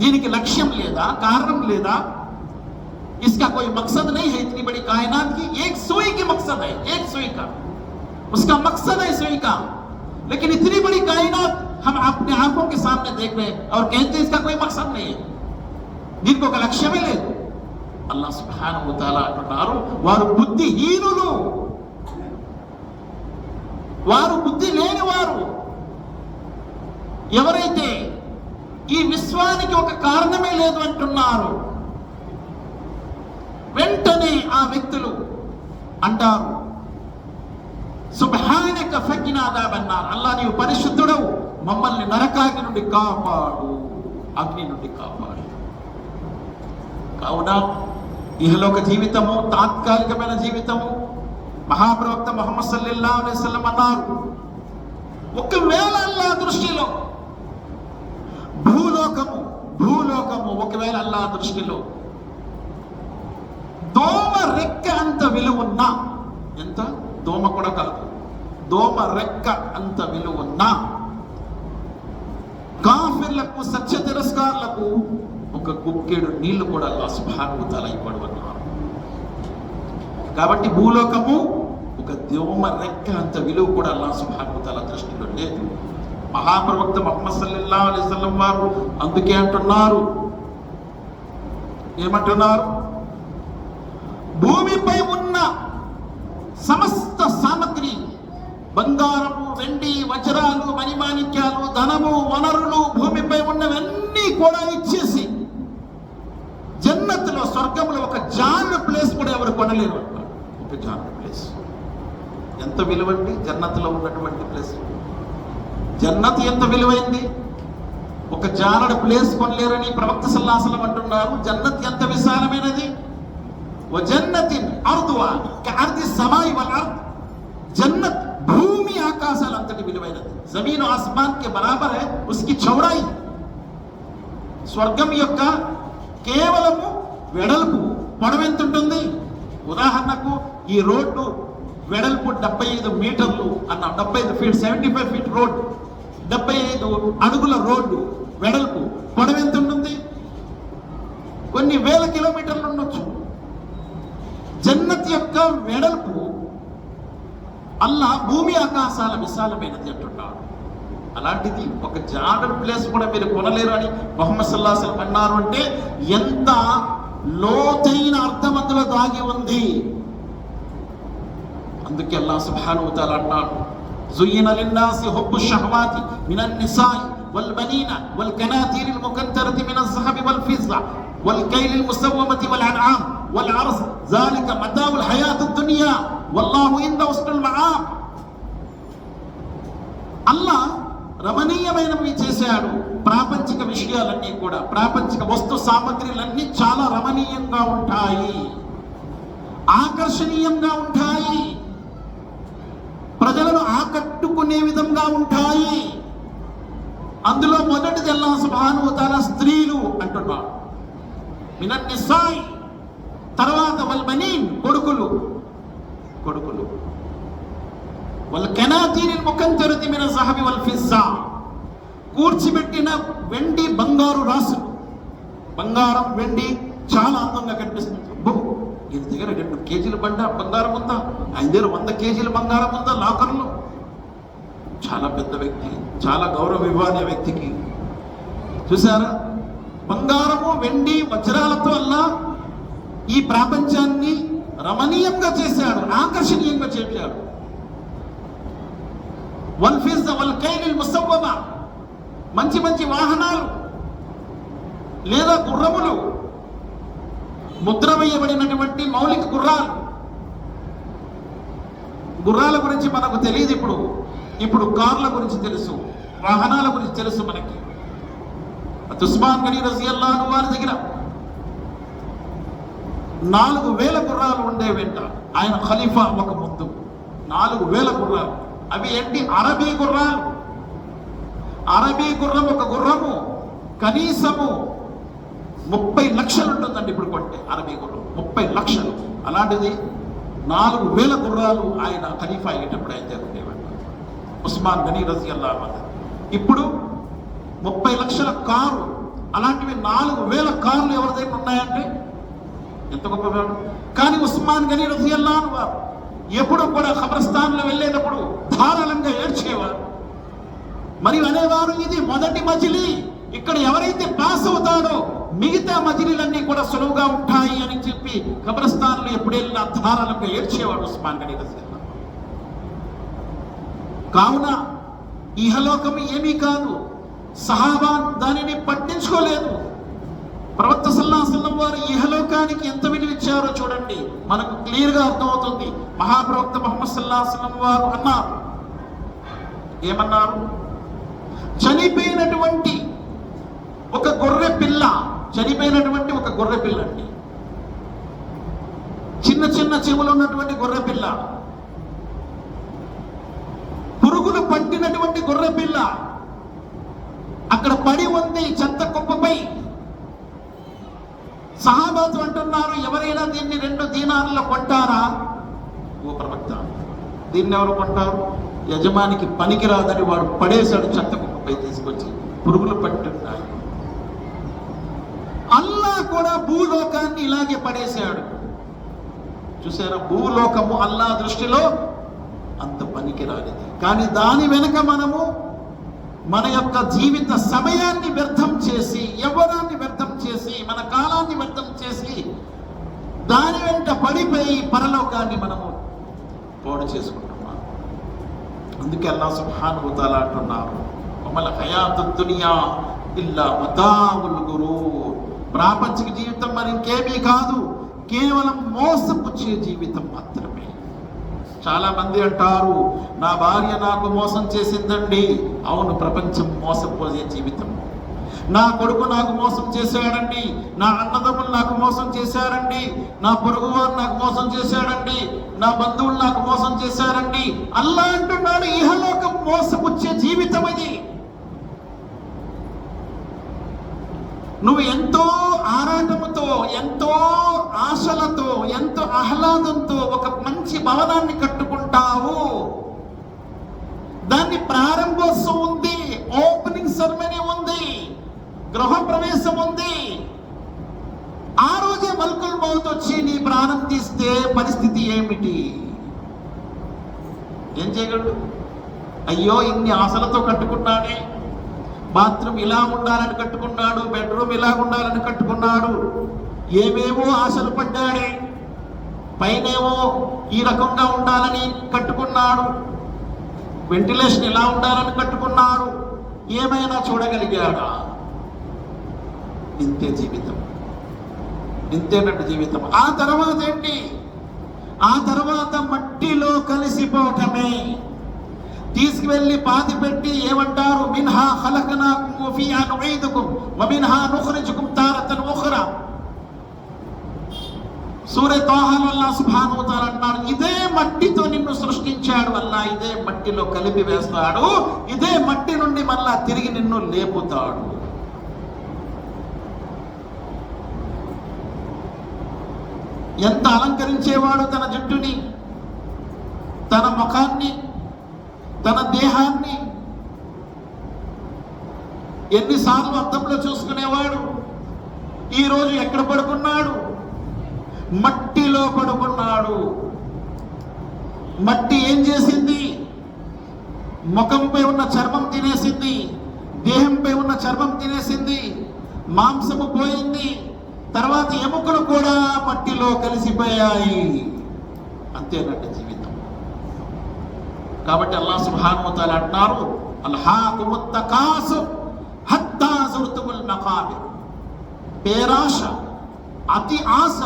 దీనికి లక్ష్యం లేదా? కారణం లేదా? इसका कोई मकसद नहीं है। इतनी बड़ी कायनात की एक सुई की मकसद है, एक सुई का उसका मकसद है सुई का। लेकिन इतनी बड़ी कायनात हम अपने आंखों के सामने देख रहे हैं और कहते हैं इसका कोई मकसद नहीं है, దీనికి ఒక లక్ష్యమే లేదు. అల్లాహ్ సుబ్హానహు వ తఆలా అంటున్నారు, వారు బుద్ధిహీనులు, వారు బుద్ధి లేని వారు. ఎవరైతే ఈ విశ్వానికి ఒక కారణమే లేదు అంటున్నారు, వెంటనే ఆ వ్యక్తులు అంటారు సుబ్హానక ఫకినా అదాబన్నార్, అల్లాహ్ నీవు పరిశుద్ధుడవు, మమ్మల్ని నరకాగ్ని నుండి కాపాడు, అగ్ని నుండి కాపాడు. కావున ఇహలోక జీవితము తాత్కాలికమైన జీవితము. మహాప్రవక్త ముహమ్మద్ సల్లల్లాహు అలైహి వసల్లం అన్నారు, ఒకవేళ అల్లాహ్ దృష్టిలో భూలోకము ఒకవేళ అల్లాహ్ దృష్టిలో దోమ రెక్క అంత విలువున్నా, ఎంత దోమ కూడా కాదు, దోమ రెక్క అంత విలువున్నా కాఫిర్లకు సత్య తిరస్కారులకు ఒక గుక్కెడు నీళ్లు కూడా అల్లాహ్ సుబ్హానహు వ తఆలా ఇవ్వడు అన్నారు. కాబట్టి భూలోకము ఒక దోమ రెక్క అంత విలువ కూడా అల్లాహ్ సుబ్హానహు వ తఆలా దృష్టిలో లేదు. మహాప్రవక్త ముహమ్మద్ సల్లల్లాహు అలైహి వసల్లం వారు అందుకే అంటున్నారు, ఏమంటున్నారు? భూమిపై ఉన్న సమస్త సామగ్రి, బంగారము, వెండి, వజ్రాలు, మణిమాణిక్యాలు, ధనము, వనరులు, భూమిపై ఉన్నవన్నీ కూడా ఇచ్చేసి జన్నత్తులో, స్వర్గంలో ఒక జాన్ ప్లేస్ కూడా ఎవరు కొనలేరు. ఒక జాన్ ప్లేస్ ఎంత విలువండి? జన్నత్తులో ఉన్నటువంటి ప్లేస్, జన్నత్ ఎంత విలువైంది? ఒక జానడు ప్లేస్ కొనలేరని ప్రవక్త సల్లల్లాహు అలైహి వసల్లం అంటున్నారు. జన్నత్ ఎంత విశాలమైనది. వజన్నతిన్ అర్దుహా కఅర్ది సమాయి వల్ అర్ద్, జన్నత్ భూమి ఆకాశాలంతటి విలువైనది. జమీన్ ఆస్మాన్ కే బరాబర్ హై ఉస్కి చౌడాయి. స్వర్గం యొక్క కేవలము వెడల్పు, పొడవు ఎంత ఉంటుంది? ఉదాహరణకు ఈ రోడ్డు వెడల్పు 75 మీటర్లు అన్న, 75 ఫీట్, 75 ఫీట్ రోడ్, 75 అడుగుల రోడ్డు వెడల్పు, పొడవు ఎంత ఉంటుంది? కొన్ని వేల కిలోమీటర్లు ఉండొచ్చు. జన్నత్ యొక్క వెడల్పు అల్లాహ్ భూమి ఆకాశాల విశాలమైనది అంటున్నాడు. అలాంటిది ఒక జాడర్ ప్లేస్ కూడా మీరు కొనలేరు అని ముహమ్మద్ సల్లల్లాహు అలైహి వసల్లం అన్నారు. అంటే ఎంత లోతైన అర్థం అందులో దాగి ఉంది. అందుకే అల్లాహ్ సుబ్హానహు వ తఆలా అన్నాడు, జుయ్యిన లిన్నాసి హుబ్బు షహవాతి మినన్ నిసాయి వల్ బనీన వల్ కనాతీరిల్ ముకద్దరతి మినజ్ జహబి వల్ ఫిజ్జా వల్ కైలిల్ ముసవ్వమతి వల్ అన్ఆమ్ వల్ అర్జ్ జాలిక మతాఉల్ హయాతుద్ దునియా వల్లాహు ఇంద హుస్నుల్ మఆబ్. అల్లాహ్ రమణీయమైనవి చేశాడు. ప్రాపంచిక విషయాలన్నీ కూడా, ప్రాపంచిక వస్తు సామగ్రిలన్నీ చాలా రమణీయంగా ఉంటాయి, ఆకర్షణీయంగా ఉంటాయి, ప్రజలను ఆకట్టుకునే విధంగా ఉంటాయి. అందులో మొదటిది అల్లాహ్ సుబ్హానహు వ తఆలా స్త్రీలు అంటున్నాడు, మినన్ నిసాయి. తర్వాత వల్ బనీన్, కొడుకులు, వల్ కనాతీరిల్ ముకద్దరతి మినజ్ జహబి వల్ ఫిజ్జా, కూర్చిపెట్టిన వెండి బంగారు రాసులు. బంగారం, వెండి చాలా అందంగా కనిపిస్తుంది. ఇది దగ్గర 2 కేజీల బంగారం ఉందా? ఆయన దగ్గర 100 కేజీల బంగారం ఉందా లాకర్లో? చాలా పెద్ద వ్యక్తి, చాలా గౌరవ ఇవ్వాలి ఆ వ్యక్తికి. చూసారా? బంగారము, వెండి, వజ్రాలతో అల్లాహ్ ఈ ప్రపంచాన్ని రమణీయంగా చేశాడు, ఆకర్షణీయంగా చేశాడు. వల్ ఫిజ్జా వల్ కైలిల్ ముసవ్వమ, మంచి మంచి వాహనాలు లేదా గుర్రములు, ముద్ర వేయబడినటువంటి మౌలిక గుర్రాల గురించి మనకు తెలియదు. ఇప్పుడు కార్ల గురించి తెలుసు, వాహనాల గురించి తెలుసు మనకి. ఉస్మాన్ గనీ రజియల్లాహు అన్హు వారి దగ్గర 4000 గుర్రాలు ఉండేవంట. ఆయన ఖలీఫా ఒక ముందు 4000 గుర్రాలు. అవి ఏంటి? అరబీ గుర్రాలు. అరబీ గుర్రం, ఒక గుర్రము కనీసము 30 లక్షలు ఉంటుందండి ఇప్పుడు కొంటే. అరబీ గుర్రం 30 లక్షలు. అలాంటిది 4,000 గుర్రాలు ఆయన ఖలీఫా అయ్యేటప్పుడు అయితే ఉండేవాడు ఉస్మాన్ గనీ రజియల్లాహు అన్హు. ఇప్పుడు 30 లక్షల కారు, అలాంటివి 4,000 కార్లు ఎవరి దగ్గర ఉన్నాయంటే ఎంత గొప్పవాడు. కానీ ఉస్మాన్ గనీ రజియల్లాహు అన్హు వారు ఎప్పుడు కూడా ఖబరస్థాన్లో వెళ్ళేటప్పుడు ధారాళంగా ఏడ్చేవారు. మరియు అనేవారు, ఇది మొదటి మజిలీ, ఇక్కడ ఎవరైతే పాస్ అవుతాడో మిగతా మజిలీలన్నీ కూడా సులువుగా ఉంటాయి అని చెప్పి ఖబరస్థాన్లో ఎప్పుడు వెళ్ళినా ధారాళంగా ఏడ్చేవాడు ఉస్మాన్ గనీ రజియల్లాహు అన్హు. కావున ఇహలోకం ఏమీ కాదు, సహాబా దానిని పట్టించుకోలేదు. ప్రవక్త సల్లల్లాహు అలైహి వసల్లం వారు ఇహలోకానికి ఎంత విలువిచ్చారో చూడండి, మనకు క్లియర్గా అర్థమవుతుంది. మహాప్రవక్త ముహమ్మద్ సల్లల్లాహు అలైహి వసల్లం వారు అన్నారు, ఏమన్నారు? చనిపోయినటువంటి ఒక గొర్రె పిల్ల, చనిపోయినటువంటి ఒక గొర్రె పిల్ల అండి, చిన్న చిన్న చెవులు ఉన్నటువంటి గొర్రె పిల్ల, పురుగులు పట్టినటువంటి గొర్రె పిల్ల అక్కడ పడి ఉంది చెత్త కుప్పపై. సహాబాతు అంటున్నారు, ఎవరైనా దీన్ని 2 దీనార్లలో కొంటారా? ఓ ప్రవక్త, దీన్ని ఎవరు కొంటారు? యజమానికి పనికిరాదని వాడు పడేశాడు చెత్త కుప్పపై తీసుకొచ్చి, పురుగులు పట్టున్నాయి. అల్లా కూడా భూలోకాన్ని ఇలాగే పడేశాడు. చూసారా, భూలోకము అల్లా దృష్టిలో అంత పనికిరానిది. కానీ దాని వెనుక మనము మన యొక్క జీవిత సమయాన్ని వ్యర్థం చేసి, యవ్వనాన్ని వ్యర్థం చేసి, మన కాలాన్ని వ్యర్థం చేసి దాని వెంట పడిపోయి పరలోకాన్ని మనము పోడు చేసుకుంటున్నాం. అందుకే అల్లాహ్ సుబ్హానహు వ తఆలా అంటున్నారు, వమల్ హయాతుద్ దునియా ఇల్లా మతాఉల్ గురూర్. ప్రాపంచిక జీవితం మరి ఇంకేమీ కాదు, కేవలం మోసపుచ్చే జీవితం మాత్రమే. చాలా మంది అంటారు, నా భార్య నాకు మోసం చేసిందండి. అవును, ప్రపంచం మోసపోయే జీవితం. నా కొడుకు నాకు మోసం చేశాడండి, నా అన్నదమ్ములు నాకు మోసం చేశారండి, నా పొరుగువారు నాకు మోసం చేశాడండి, నా బంధువులు నాకు మోసం చేశారండి. అల్లా అంటున్నాడు, ఇహలోకం మోసపుచ్చే జీవితం ఇది. నువ్వు ఎంతో ఆరాటముతో, ఎంతో ఆశలతో, ఎంతో ఆహ్లాదంతో ఒక మంచి భవనాన్ని కట్టుకుంటావు. దాన్ని ప్రారంభోత్సవం ఉంది, ఓపెనింగ్ సెరమనీ ఉంది, గృహ ప్రవేశం ఉంది. ఆ రోజే మల్కుల్ మౌత్ వచ్చి నీ ప్రాణం తీస్తే పరిస్థితి ఏమిటి? ఏం చేయగలడు? అయ్యో, ఇన్ని ఆశలతో కట్టుకున్నాడే, బాత్రూమ్ ఇలా ఉండాలని కట్టుకున్నాడు, బెడ్రూమ్ ఇలా ఉండాలని కట్టుకున్నాడు, ఏమేమో ఆశలు పడ్డాడే, పైనేమో ఈ రకంగా ఉండాలని కట్టుకున్నాడు, వెంటిలేషన్ ఇలా ఉండాలని కట్టుకున్నాడు. ఏమైనా చూడగలిగాడా? ఇంతే జీవితం, ఇంతేనట్టు జీవితం. ఆ తర్వాత ఏంటి? ఆ తర్వాత మట్టిలో కలిసిపోవటమే. తీసుకువెళ్ళి పాతి పెట్టి ఏమంటారు? మిన్హా ఖలఖనాకుం వఫీహా నుঈదుకుం వమిన్హా నుఖ్రిజుకుం తారతన్ ఉఖ్రా. సూరే తాహాలో అల్లాహ్ సుబ్హానహు వ తఆలా అంటారు, ఇదే మట్టితో నిన్ను సృష్టించాడు అల్లా, ఇదే మట్టిలో కలిపి వేస్తాడు, ఇదే మట్టి నుండి మళ్ళా తిరిగి నిన్ను లేపుతాడు. ఎంత అలంకరించేవాడు తన జుట్టుని, తన ముఖాన్ని, తన దేహాన్ని. ఎన్నిసార్లు అద్దంలో చూసుకునేవాడు. ఈరోజు ఎక్కడ పడుకున్నాడు? మట్టిలో పడుకున్నాడు. మట్టి ఏం చేసింది? ముఖంపై ఉన్న చర్మం తినేసింది, దేహంపై ఉన్న చర్మం తినేసింది, మాంసము పోయింది, తర్వాత ఎముకలు కూడా మట్టిలో కలిసిపోయాయి. అంతేనంటే జీవితం. కాబట్టి అల్లాహ్ సుబ్హానహు వ తఆలా అంటున్నారు, అల్హాకుముత్ తకాసుర్ హత్తా జుర్తుముల్ మకాబిర్. పేరాశ, అతి ఆశ,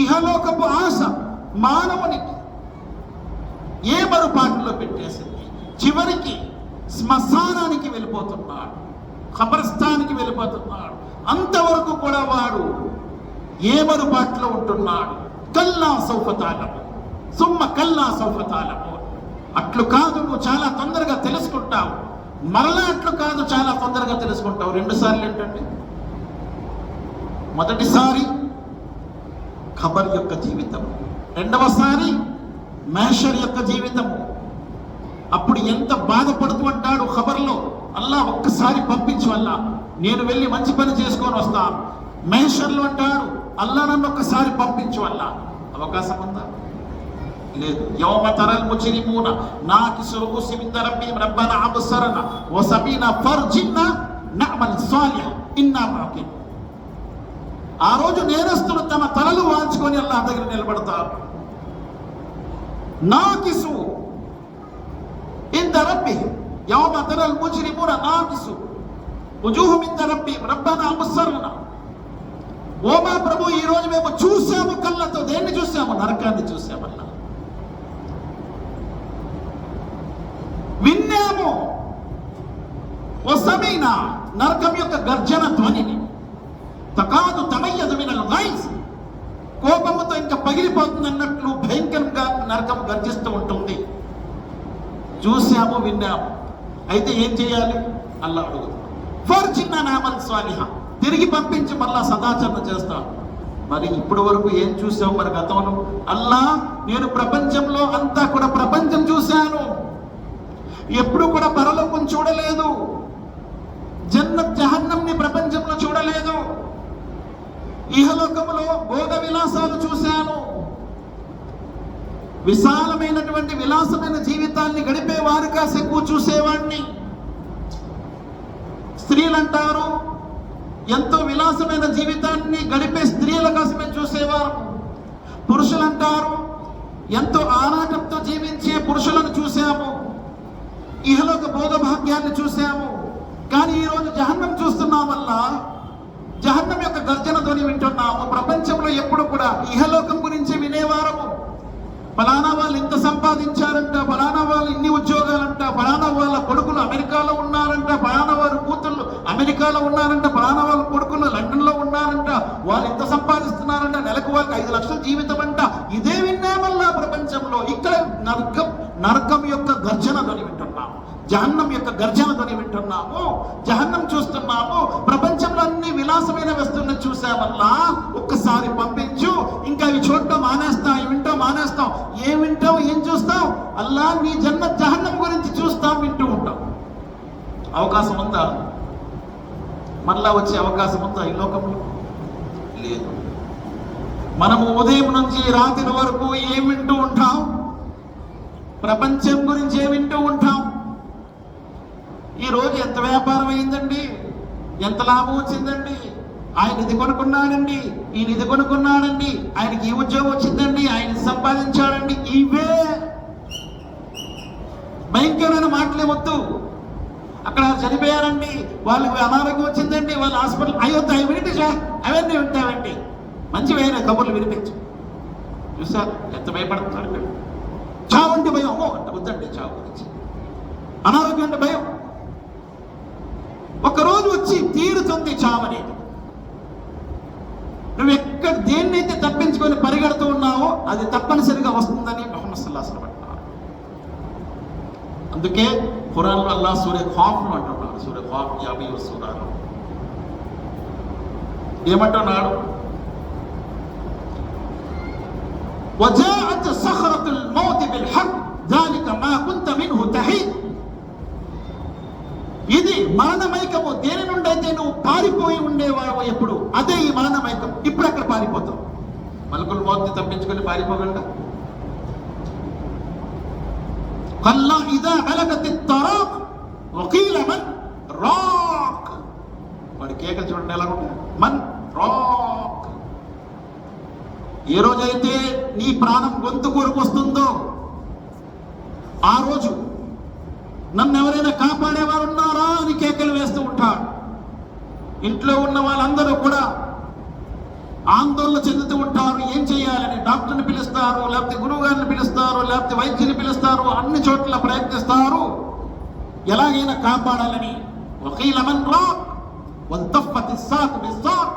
ఇహలోకపు ఆశ మానవునికి ఏ మరుపాటులో పెట్టేసింది. చివరికి శ్మశానానికి వెళ్ళిపోతున్నాడు, ఖబరస్థానికి వెళ్ళిపోతున్నాడు. అంతవరకు కూడా వాడు ఏ మరుపాటులో ఉంటున్నాడు. కల్లా సౌఫ తఅలము సుమ్మ కల్లా సౌఫ తఅలము. అట్లు కాదు, నువ్వు చాలా తొందరగా తెలుసుకుంటావు. మరలా అట్లు కాదు, చాలా తొందరగా తెలుసుకుంటావు. 2 సార్లు ఏంటండి? మొదటిసారి ఖబర్ యొక్క జీవితం, రెండవసారి మహషర్ యొక్క జీవితము. అప్పుడు ఎంత బాధపడుతూ అంటాడు ఖబర్లో, అల్లా ఒక్కసారి పంపించు అల్లా, నేను వెళ్ళి మంచి పని చేసుకొని వస్తాను. మహషర్లో అంటాడు, అల్లా నన్ను ఒక్కసారి పంపించు అల్లా. అవకాశం ఉందా? లేదు. యౌమ తరల్ ముజ్రిమూన నాకిసు రూసి మిన్ రబ్బిహిం రబ్బనా అబ్సరనా వ సబీనా ఫర్జిన్నా నఅమల్ సాలిహ్ ఇన్నా ముకిన్. ఆ రోజు నేరస్తులు తమ తలలు వాల్చుకొని అల్లాహ్ దగ్గర నిలబడతారు. నాకిసు ఇంద రబ్బిహిం యౌమ తరల్ ముజ్రిమూన నాకిసు వుజూహుహుం ఇంద రబ్బిహిం రబ్బనా అబ్సరనా. ఓ మా ప్రభు, ఈ రోజు మేము చూసాము కళ్ళతో. దేన్ని చూసాము? నరకాన్ని చూసామన్నా, విన్నాము. ఓ సమీనా, నరకం యొక్క గర్జన ధ్వనిని. తకాదు తమయ్యదు మినల్ గైజ్, కోపముతో ఇంకా పగిలిపోతుంది అన్నట్లు భయంకరంగా నరకం గర్జిస్తూ ఉంటుంది. చూసాము, విన్నాము. అయితే ఏం చేయాలి? అల్లాహ్ అడుగుతాడు, ఫర్జిన్నా నఅమల్ సాలిహా, తిరిగి పంపించి మళ్ళా సదాచరణ చేస్తాం. మరి ఇప్పటి వరకు ఏం చూసావు? మరి గతంలో అల్లా, నేను ప్రపంచంలో అంతా కూడా ప్రపంచం చూశాను, ఎప్పుడు కూడా పరలోకం చూడలేదు, జన్నత్ జహన్నంని ప్రపంచంలో చూడలేదు, ఇహలోకములో భోగ విలాసాలు చూశాను, విశాలమైనటువంటి విలాసమైన జీవితాన్ని గడిపే వారి కాస్త ఎక్కువ చూసేవాడిని. స్త్రీలు అంటారు, ఎంతో విలాసమైన జీవితాన్ని గడిపే స్త్రీల కోసమే చూసేవారు. పురుషులు అంటారు, ఎంతో ఆరాటంతో జీవించే పురుషులను చూసాము, ఇహలోక భోగభాగ్యాన్ని చూసాము. కానీ ఈరోజు జహన్నం చూస్తున్నాం వల్ల జహన్నం యొక్క గర్జన ధ్వని వింటున్నాము. ప్రపంచంలో ఎప్పుడు కూడా ఇహలోకం గురించి వినేవారము. ఫలానా వాళ్ళు ఇంత సంపాదించారంట, ఫలానా వాళ్ళు ఇన్ని ఉద్యోగాలంట, ఫలానా వాళ్ళ కొడుకులు అమెరికాలో ఉన్నారంట, ఫలానా వారి కూతుళ్ళు అమెరికాలో ఉన్నారంట, ఫలానా వాళ్ళ కొడుకులు లండన్లో ఉన్నారంట, వాళ్ళు ఇంత సంపాదిస్తున్నారంట, నెలకు వాళ్ళకి 5 లక్షల జీవితం అంట. ఇదే విన్నామల్లా ప్రపంచంలో. ఇక్కడ నరకం యొక్క గర్జన ధ్వని వింటున్నాము, జహన్నం యొక్క గర్జన ధ్వని వింటున్నాము, జహన్నం చూస్తున్నాము. ప్రపంచంలో అన్ని విలాసమైన వస్తువులను చూసామల్లా, ఒక్కసారి పంపించు. ఇంకా ఇవి చూడటం మానేస్తాం, ఇవి వింటాం మానేస్తాం. ఏం వింటాం, ఏం చూస్తాం? అల్లా, నీ జన్నత్ జహన్నం గురించి చూస్తాం, వింటూ ఉంటాం. అవకాశం ఉందా? మళ్ళా వచ్చే అవకాశం ఉందా ఈ లోకంలో? లేదు. మనము ఉదయం నుంచి రాత్రి వరకు ఏం వింటూ ఉంటాం? ప్రపంచం గురించి ఏం వింటూ ఉంటాం? ఈ రోజు ఎంత వ్యాపారం అయిందండి, ఎంత లాభం వచ్చిందండి, ఆయన ఇది కొనుక్కున్నాడండి, ఈయన ఇది కొనుక్కున్నాడండి, ఆయనకి ఈ ఉద్యోగం వచ్చిందండి, ఆయన సంపాదించాడండి. ఇవే భయంకరమైన మాటలే వద్దు. అక్కడ చనిపోయారండి, వాళ్ళకి అనారోగ్యం వచ్చిందండి, వాళ్ళ హాస్పిటల్ అయ్యొద్దు, అవి వినిపించా, అవన్నీ వింటామండి. మంచి వేరే కబుర్లు వినిపించు. చూసారు ఎంత భయపడుతున్నాడు? చావు అంటే భయం, అమ్మో అంటే వద్దండి చావు గురించి. అనారోగ్యం అంటే భయం. ఒకరోజు వచ్చి తీరుతుంది చావు అనేది. నువ్వు ఎక్కడ దేన్నైతే తప్పించుకొని పరిగెడుతూ ఉన్నావో అది తప్పనిసరిగా వస్తుందని ముహమ్మద్ సల్లల్లాహు అలైహి వసల్లం అంటున్నారు. అందుకే ఖురాన్లో అల్లాహ్ సూరే ఖాఫ్ను అంటున్నాడు. సూరే ఖాఫ్ 50వ సూరాలో ఏమంటున్నాడు? వజాఅత్ సఖరతుల్ మౌత్ బిల్ హక్ ذلك ما كنت منه تحيد. ఇది మరణమైకము. దేని నుండి అయితే నువ్వు పారిపోయి ఉండేవాడు ఎప్పుడు, అదే ఈ మరణమైకం. ఇప్పుడు అక్కడ పారిపోతావు. మలకుల్ మౌత్ తప్పించుకొని పారిపోగలడా? కల్లా ఇదా బలగతిత్ తరాక్ వకీల మన్ రాక్. వాడి కేకలు చూడండి ఎలా ఉంటాయి. మన్ రాక్. ఏ రోజైతే నీ ప్రాణం గొంతు కూరుకొస్తుందో ఆ రోజు నన్ను ఎవరైనా కాపాడేవారు ఉన్నారా అని కేకలు వేస్తూ ఉంటారు. ఇంట్లో ఉన్న వాళ్ళందరూ కూడా ఆందోళన చెందుతూ ఉంటారు. ఏం చేయాలని డాక్టర్ని పిలుస్తారు, లేకపోతే గురువు గారిని పిలుస్తారు, లేకపోతే వైద్యుని పిలుస్తారు, అన్ని చోట్ల ప్రయత్నిస్తారు ఎలాగైనా కాపాడాలని. వకీల మన్ రాక్ వల్తఫ్ఫతి స్సాక్ బిస్సాక్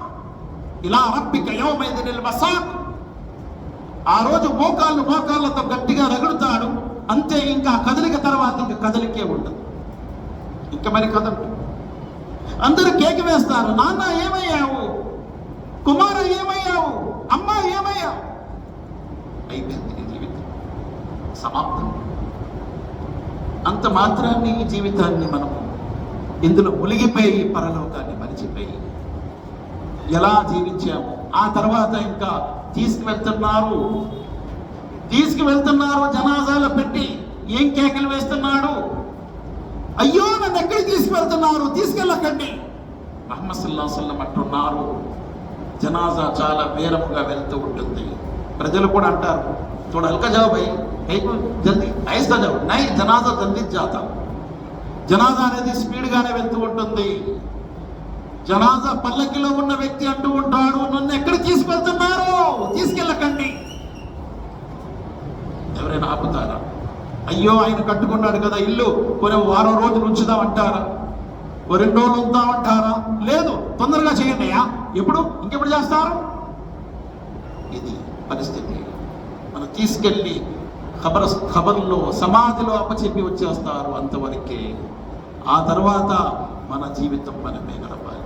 ఇలా రబ్బిక యౌమైదినిల్ మసాక్. ఆ రోజు మోకాళ్ళతో గట్టిగా రగులుతాడు. అంతే, ఇంకా కదలిక తర్వాత ఇంకా కదలికే ఉండదు. ఇంకా మరి కదలు. అందరూ కేక వేస్తారు, నాన్న ఏమయ్యావు, కుమార ఏమయ్యావు, అమ్మ ఏమయ్యావు. అయిపోయింది నీ జీవితం, సమాప్తం. అంత మాత్రాన్ని ఈ జీవితాన్ని మనము ఇందులో మునిగిపోయి పరలోకాన్ని మరిచిపోయి ఎలా జీవించాము. ఆ తర్వాత ఇంకా తీసుకువెళ్తున్నారు జనాజాలో పెట్టి ఏం కేకలు వేస్తున్నాడు, అయ్యో నన్ను ఎక్కడికి తీసుకువెళ్తున్నారు, తీసుకెళ్ళకండి. ముహమ్మద్ సల్లల్లాహు అలైహి వసల్లం అంటున్నారు, జనాజా చాలా వేరముగా వెళ్తూ ఉంటుంది. ప్రజలు కూడా అంటారు, थोड़ा हल्का जाओ भाई, జల్దీ ఐస్తా జాओ, నై జనాజా జల్దీ జాతా. జనాజా అనేది స్పీడ్ గానే వెళ్తూ ఉంటుంది. జనాజా పల్లకిలో ఉన్న వ్యక్తి అంటూ ఉంటాడు, నన్ను ఎక్కడ తీసుకెళ్తున్నారు, తీసుకెళ్ళకండి. ఎవరైనా ఆపుతారా? అయ్యో ఆయన కట్టుకున్నాడు కదా ఇల్లు, కొన్ని వారం రోజులు ఉంచుదామంటారా, ఓ 2 రోజులు ఉందామంటారా? లేదు, తొందరగా చేయండి. ఎప్పుడు, ఇంకెప్పుడు చేస్తారు? ఇది పరిస్థితి. మనం తీసుకెళ్ళి ఖబర్లో సమాధిలో అప్పచెప్పి వచ్చేస్తారు, అంతవరకే. ఆ తర్వాత మన జీవితం మనమే గడపాలి.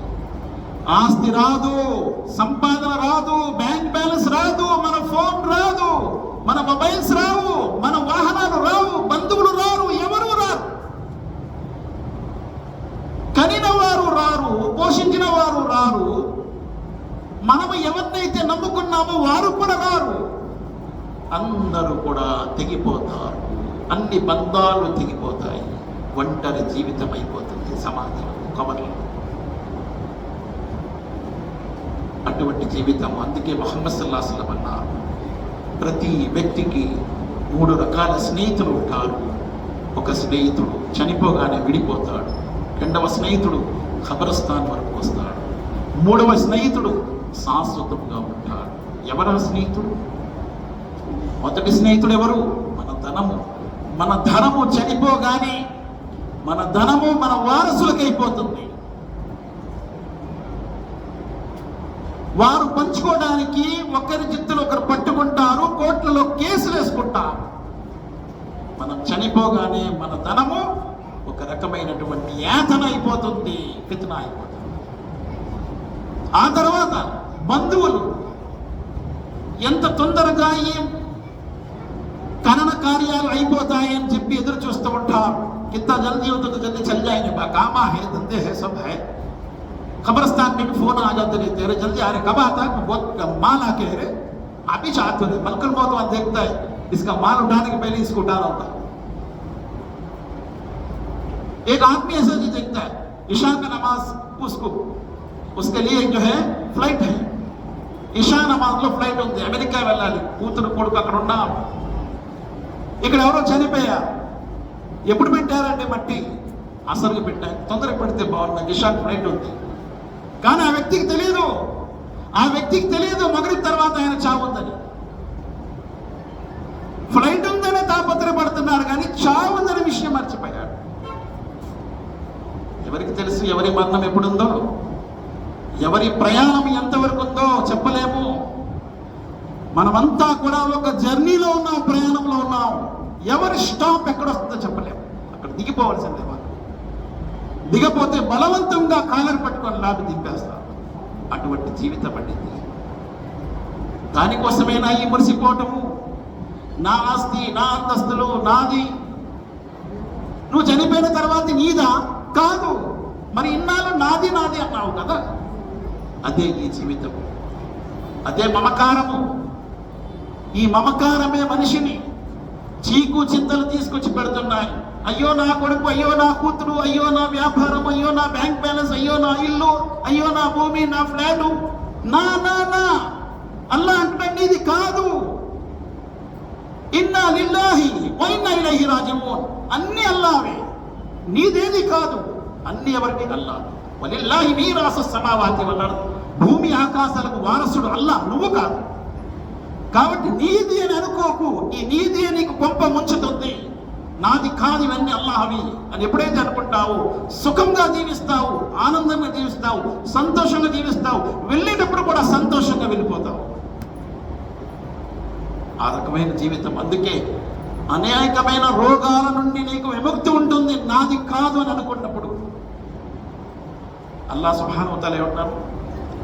ఆస్తి రాదు, సంపాదన రాదు, బ్యాంక్ బ్యాలెన్స్ రాదు, మన ఫోన్ రాదు, మన మొబైల్స్ రావు, మన వాహనాలు రావు, బంధువులు రారు, ఎవరు రారు, కనిన వారు రారు, పోషించిన వారు రారు, మనము ఎవరినైతే నమ్ముకున్నామో వారు కూడా రారు. అందరూ కూడా తెగిపోతారు, అన్ని బంధాలు తెగిపోతాయి, ఒంటరి జీవితం అయిపోతుంది సమాధిలో, కబర్లో. అటువంటి జీవితం. అందుకే ముహమ్మద్ సల్లల్లాహు అలైహి వసల్లం అన్నారు, ప్రతి వ్యక్తికి 3 రకాల స్నేహితులు ఉంటారు. ఒక స్నేహితుడు చనిపోగానే విడిపోతాడు, 2వ స్నేహితుడు ఖబరస్థాన్ వరకు వస్తాడు, 3వ స్నేహితుడు శాశ్వతంగా ఉంటాడు. ఎవరు స్నేహితుడు? మొదటి స్నేహితుడు ఎవరు? మన ధనము. మన ధనము చనిపోగానే మన ధనము మన వారసులకైపోతుంది. వారు పంచుకోవడానికి ఒకరి జిత్తులు ఒకరు పట్టుకుంటారు, కోర్టులలో కేసులు వేసుకుంటారు. మనం చనిపోగానే మన ధనము ఒక రకమైనటువంటి యాతన అయిపోతుంది, ఫిత్నా అయిపోతుంది. ఆ తర్వాత బంధువులు ఎంత తొందరగా ఈ ఖనన కార్యాలు అయిపోతాయి అని చెప్పి ఎదురు చూస్తూ ఉంటారు. కిత్తా జల్దీ అవుతుంది, జల్దీ చల్ జాయేంగే, కామా హై, దందే హై, సబ్ హై. कब्रिस्तान में भी फोन आ जाते रहते हैं, जल्दी आ रहे, कब आता है, बहुत माल आके है, आप ही चाहते थे। मलकुल मौत वहां देखता है, इसका माल उठाने के पहले इसको उठाना होता है। एक आदमी ऐसा जो देखता है, ईशा का नमाज उसके लिए जो है फ्लाइट है, ईशा नमाज లో ఫ్లైట్ ఉంది, అమెరికా వెళ్ళాలి, కూతురు కొడుకు అక్కడ ఉన్నాం, ఇక్కడ ఎవరో చనిపోయారు. ఎప్పుడు పెట్టారంటే మట్టి అసలుగా పెట్టారు, తొందరగా పెడితే బాగుంది, ఇషా ఫ్లైట్ ఉంది. కానీ ఆ వ్యక్తికి తెలియదు మగరిబ్ తర్వాత ఆయన చావుందని. ఫ్లైట్ ఉందనే తాపత్రపడుతున్నాడు, కానీ చావు ఉందనే విషయం మర్చిపోయాడు. ఎవరికి తెలుసు ఎవరి మరణం ఎప్పుడుందో, ఎవరి ప్రయాణం ఎంతవరకు ఉందో చెప్పలేము. మనమంతా కూడా ఒక జర్నీలో ఉన్నాం, ప్రయాణంలో ఉన్నాం. ఎవరి స్టాప్ ఎక్కడొస్తుందో చెప్పలేము. అక్కడ దిగిపోవాల్సిందే. దిగపోతే బలవంతంగా కాలర్ పట్టుకొని లాభి దింపేస్తారు. అటువంటి జీవితం పడింది. దానికోసమేనా ఈ మురిసిపోవటము, నా ఆస్తి, నా అంతస్తులు నాది. నువ్వు చనిపోయిన తర్వాత నీదా? కాదు. మరి ఇన్నాళ్ళు నాది నాది అన్నావు కదా. అదే ఈ జీవితం, అదే మమకారము. ఈ మమకారమే మనిషిని చీకు చింతలు తీసుకొచ్చి పెడుతున్నాయి. అయ్యో నా కొడుకు, అయ్యో నా కూతురు, అయ్యో నా వ్యాపారం, అయ్యో నా బ్యాంక్ బ్యాలెన్స్, అయ్యో నా ఇల్లు, అయ్యో నా భూమి, నా ఫ్లాటు. నా నా నా అల్లా అంటే నీది కాదు. ఇన్నా లిల్లాహి వ ఇన్నా ఇలైహి రాజిఊన్. అన్ని అల్లావే, నీదేది కాదు. అన్ని ఎవరికి? అల్లా. వలిల్లాహి మీరాసు సమావాతి వల్ అర్ద్. భూమి ఆకాశాలకు వారసుడు అల్లా, నువ్వు కాదు. కాబట్టి నీది అని అనుకోకు. ఈ నీది నీకు కొంప ముంచుతుంది. నాది కాదు, ఇవన్నీ అల్లాహవి అని ఎప్పుడైతే అనుకుంటావు, సుఖంగా జీవిస్తావు, ఆనందంగా జీవిస్తావు, సంతోషంగా జీవిస్తావు. వెళ్ళేటప్పుడు కూడా సంతోషంగా వెళ్ళిపోతావు. ఆ రకమైన జీవితం. అందుకే అనేకమైన రోగాల నుండి నీకు విముక్తి ఉంటుంది, నాది కాదు అని అనుకున్నప్పుడు. అల్లాహ్ సుబ్హానహు వ తఆలా ఏమంటారు?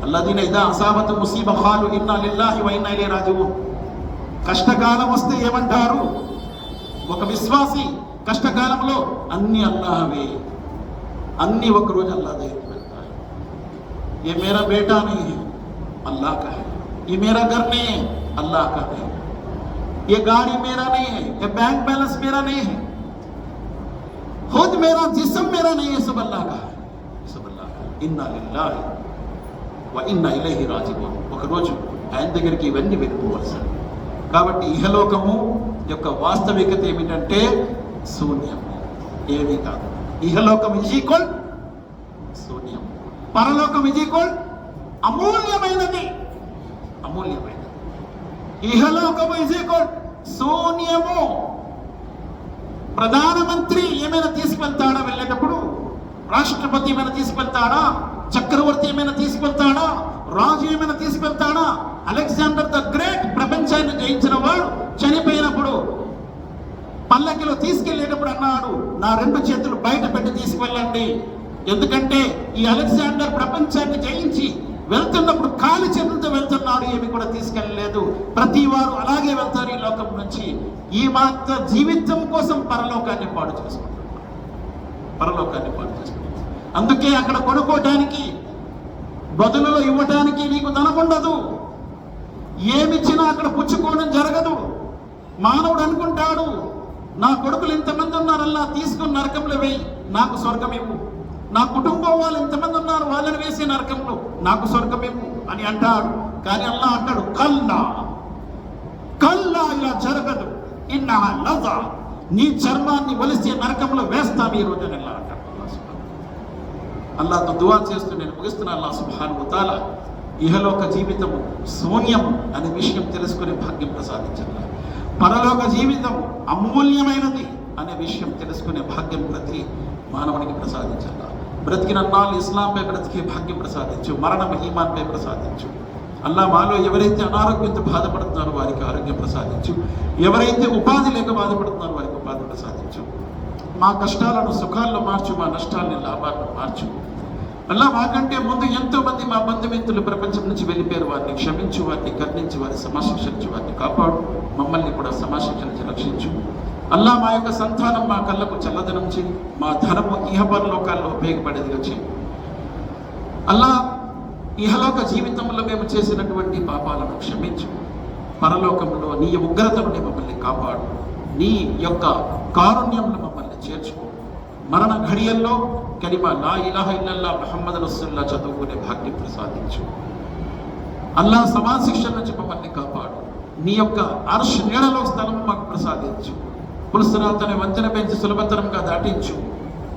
అల్లదీన ఇదా అసాబతు ముసీబ ఖాలు ఇన్నా లిల్లాహి వ ఇన్నా ఇలైహి రాజిఊన్. కష్టకాలం వస్తే ఏమంటారు? ఒక విశ్వాసి కష్టకాలంలో అన్ని అల్లాహవే, అన్ని ఒకరోజు అల్లాహ్ దగ్గరికి వెళ్తాయి. ये मेरा बेटा नहीं है, अल्लाह का है. ये मेरा घर नहीं है, अल्लाह का है. ये गाड़ी मेरा नहीं है, ये बैंक बैलेंस मेरा नहीं है, खुद मेरा जिस्म मेरा नहीं है, सब अल्लाह का है, सब अल्लाह का है. इन्ना लिल्लाहि వ ఇన్నా ఇలైహి రాజిఊన్. ఒకరోజు ఆయన దగ్గరికి ఇవన్నీ వెళ్ళిపోవలసింది. కాబట్టి ఇహలోకము యొక్క వాస్తవికత ఏమిటంటే శూన్యం, ఏమీ కాదు. ఇహలోకం ఈజ్ ఈక్వల్ శూన్యం, పరలోకం ఈజ్ ఈక్వల్ అమూల్యమైనది, అమూల్యమైనది. ఇహలోకము ఈజ్ ఈక్వల్ శూన్యము. ప్రధానమంత్రి ఏమైనా తీసుకువెళ్తాడా వెళ్ళేటప్పుడు? రాష్ట్రపతి ఏమైనా తీసుకువెళ్తాడా? చక్రవర్తి ఏమైనా తీసుకువెళ్తాడా? రాజు ఏమైనా తీసుకువెళ్తాడా? అలెగ్జాండర్ ద గ్రేట్ ప్రపంచాన్ని జయించిన వాడు చనిపోయినప్పుడు పల్లకిలో తీసుకెళ్లేటప్పుడు అన్నాడు, నా 2 చేతులు బయట పెట్టి తీసుకువెళ్ళండి. ఎందుకంటే ఈ అలెగ్జాండర్ ప్రపంచాన్ని జయించి వెళ్తున్నప్పుడు ఖాళీ చేతులతో వెళ్తున్నాడు, ఏమి కూడా తీసుకెళ్ళలేదు. ప్రతి వారు అలాగే వెళ్తారు ఈ లోకం నుంచి. ఈ మాత్ర జీవితం కోసం పరలోకాన్ని పాడు చేసుకుంటున్నారు, పరలోకాన్ని పాడు చేసుకుంటున్నారు. అందుకే అక్కడ కొనుక్కోవటానికి బదులులో ఇవ్వటానికి నీకు ధనం ఉండదు. ఏమిచ్చినా అక్కడ పుచ్చుకోవడం జరగదు. మానవుడు అనుకుంటాడు, నా కొడుకులు ఇంతమంది ఉన్నారల్లా తీసుకుని నరకంలో వేయి, నాకు స్వర్గం ఇవ్వు. నా కుటుంబం వాళ్ళు ఇంతమంది ఉన్నారు, వాళ్ళని వేసే నరకంలో నాకు స్వర్గం ఇవ్వు అని అంటాడు. కానీ అల్లా అంటాడు, కల్లా కల్లా, ఇలా జరగదు. ఇన్నా లజా, నీ చర్మాన్ని వలిసే నరకంలో వేస్తాను ఈ రోజు అల్లా అంటాడు. అల్లాతో దువా చేస్తూ నేను ముగిస్తున్నా. అల్లాహ్ సుబ్హానహు వ తఆలా ఇహలోక జీవితము శూన్యం అనే విషయం తెలుసుకునే భాగ్యం ప్రసాదించాలి. పరలోక జీవితం అమూల్యమైనది అనే విషయం తెలుసుకునే భాగ్యం ప్రతి మానవునికి ప్రసాదించాలి. బ్రతికిన నాళ్ళు ఇస్లాంపై బ్రతికే భాగ్యం ప్రసాదించు, మరణం ఈమాన్పై ప్రసాదించు. అల్లా మాలో ఎవరైతే అనారోగ్యంతో బాధపడుతున్నారో వారికి ఆరోగ్యం ప్రసాదించు, ఎవరైతే ఉపాధి లేక బాధపడుతున్నారో వారికి ఉపాధి ప్రసాదించు. మా కష్టాలను సుఖాల్లో మార్చు, మా నష్టాలని లాభాలను మార్చు. అల్లా మాకంటే ముందు ఎంతో మంది మా బంధుమిత్రులు ప్రపంచం నుంచి వెళ్ళిపోయారు, వారిని క్షమించు, వారిని కరుణించు, వారి సమాశిక్షించు, వారిని కాపాడు, మమ్మల్ని కూడా సమాశిక్షించి రక్షించు. అల్లా మా యొక్క సంతానం మా కళ్ళకు చల్లదనం చేయి, మా ధనము ఇహపరలోకాల్లో ఉపయోగపడేదిగా చేయి. అల్లా ఇహలోక జీవితంలో మేము చేసినటువంటి పాపాలను క్షమించు, పరలోకంలో నీ ఉగ్రత నుండి మమ్మల్ని కాపాడు, నీ యొక్క కారుణ్యంలో మమ్మల్ని చేర్చుకో. మరణ ఘడియల్లో కలిమా లా ఇలాహ ఇల్లల్లా ముహమ్మద్ రసూలుల్లా చదువుకునే భాగ్యం ప్రసాదించు. అల్లా సమాశిక్ష నుంచి మమ్మల్ని కాపాడు, నీ యొక్క అర్ష్ నీడలో స్థలం మాకు ప్రసాదించు. పులుసరాతని వంచన పెంచి సులభతరంగా దాటించు.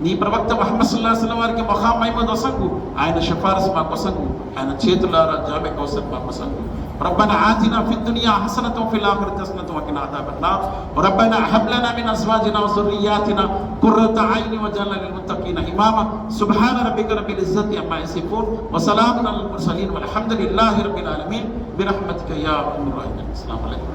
నీ ప్రవక్త ముహమ్మద్ సల్లల్లాహు అలైహి వసల్లం వారికి మహామహిమ వసంగు, ఆయన సిఫారసు మా కొసంగు, ఆయన చేతులారా జామె కౌసర్ మా కొసంగు. ربنا آتنا في الدنيا حسنة وفي الآخرة حسنة وقنا عذاب النار وربنا هب لنا من أزواجنا وذرياتنا قرة أعين واجعلنا للمتقين إماما سبحان ربك رب العزة عما يصفون وسلام على المرسلين والحمد لله رب العالمين برحمتك يا أرحم الراحمين. السلام عليكم.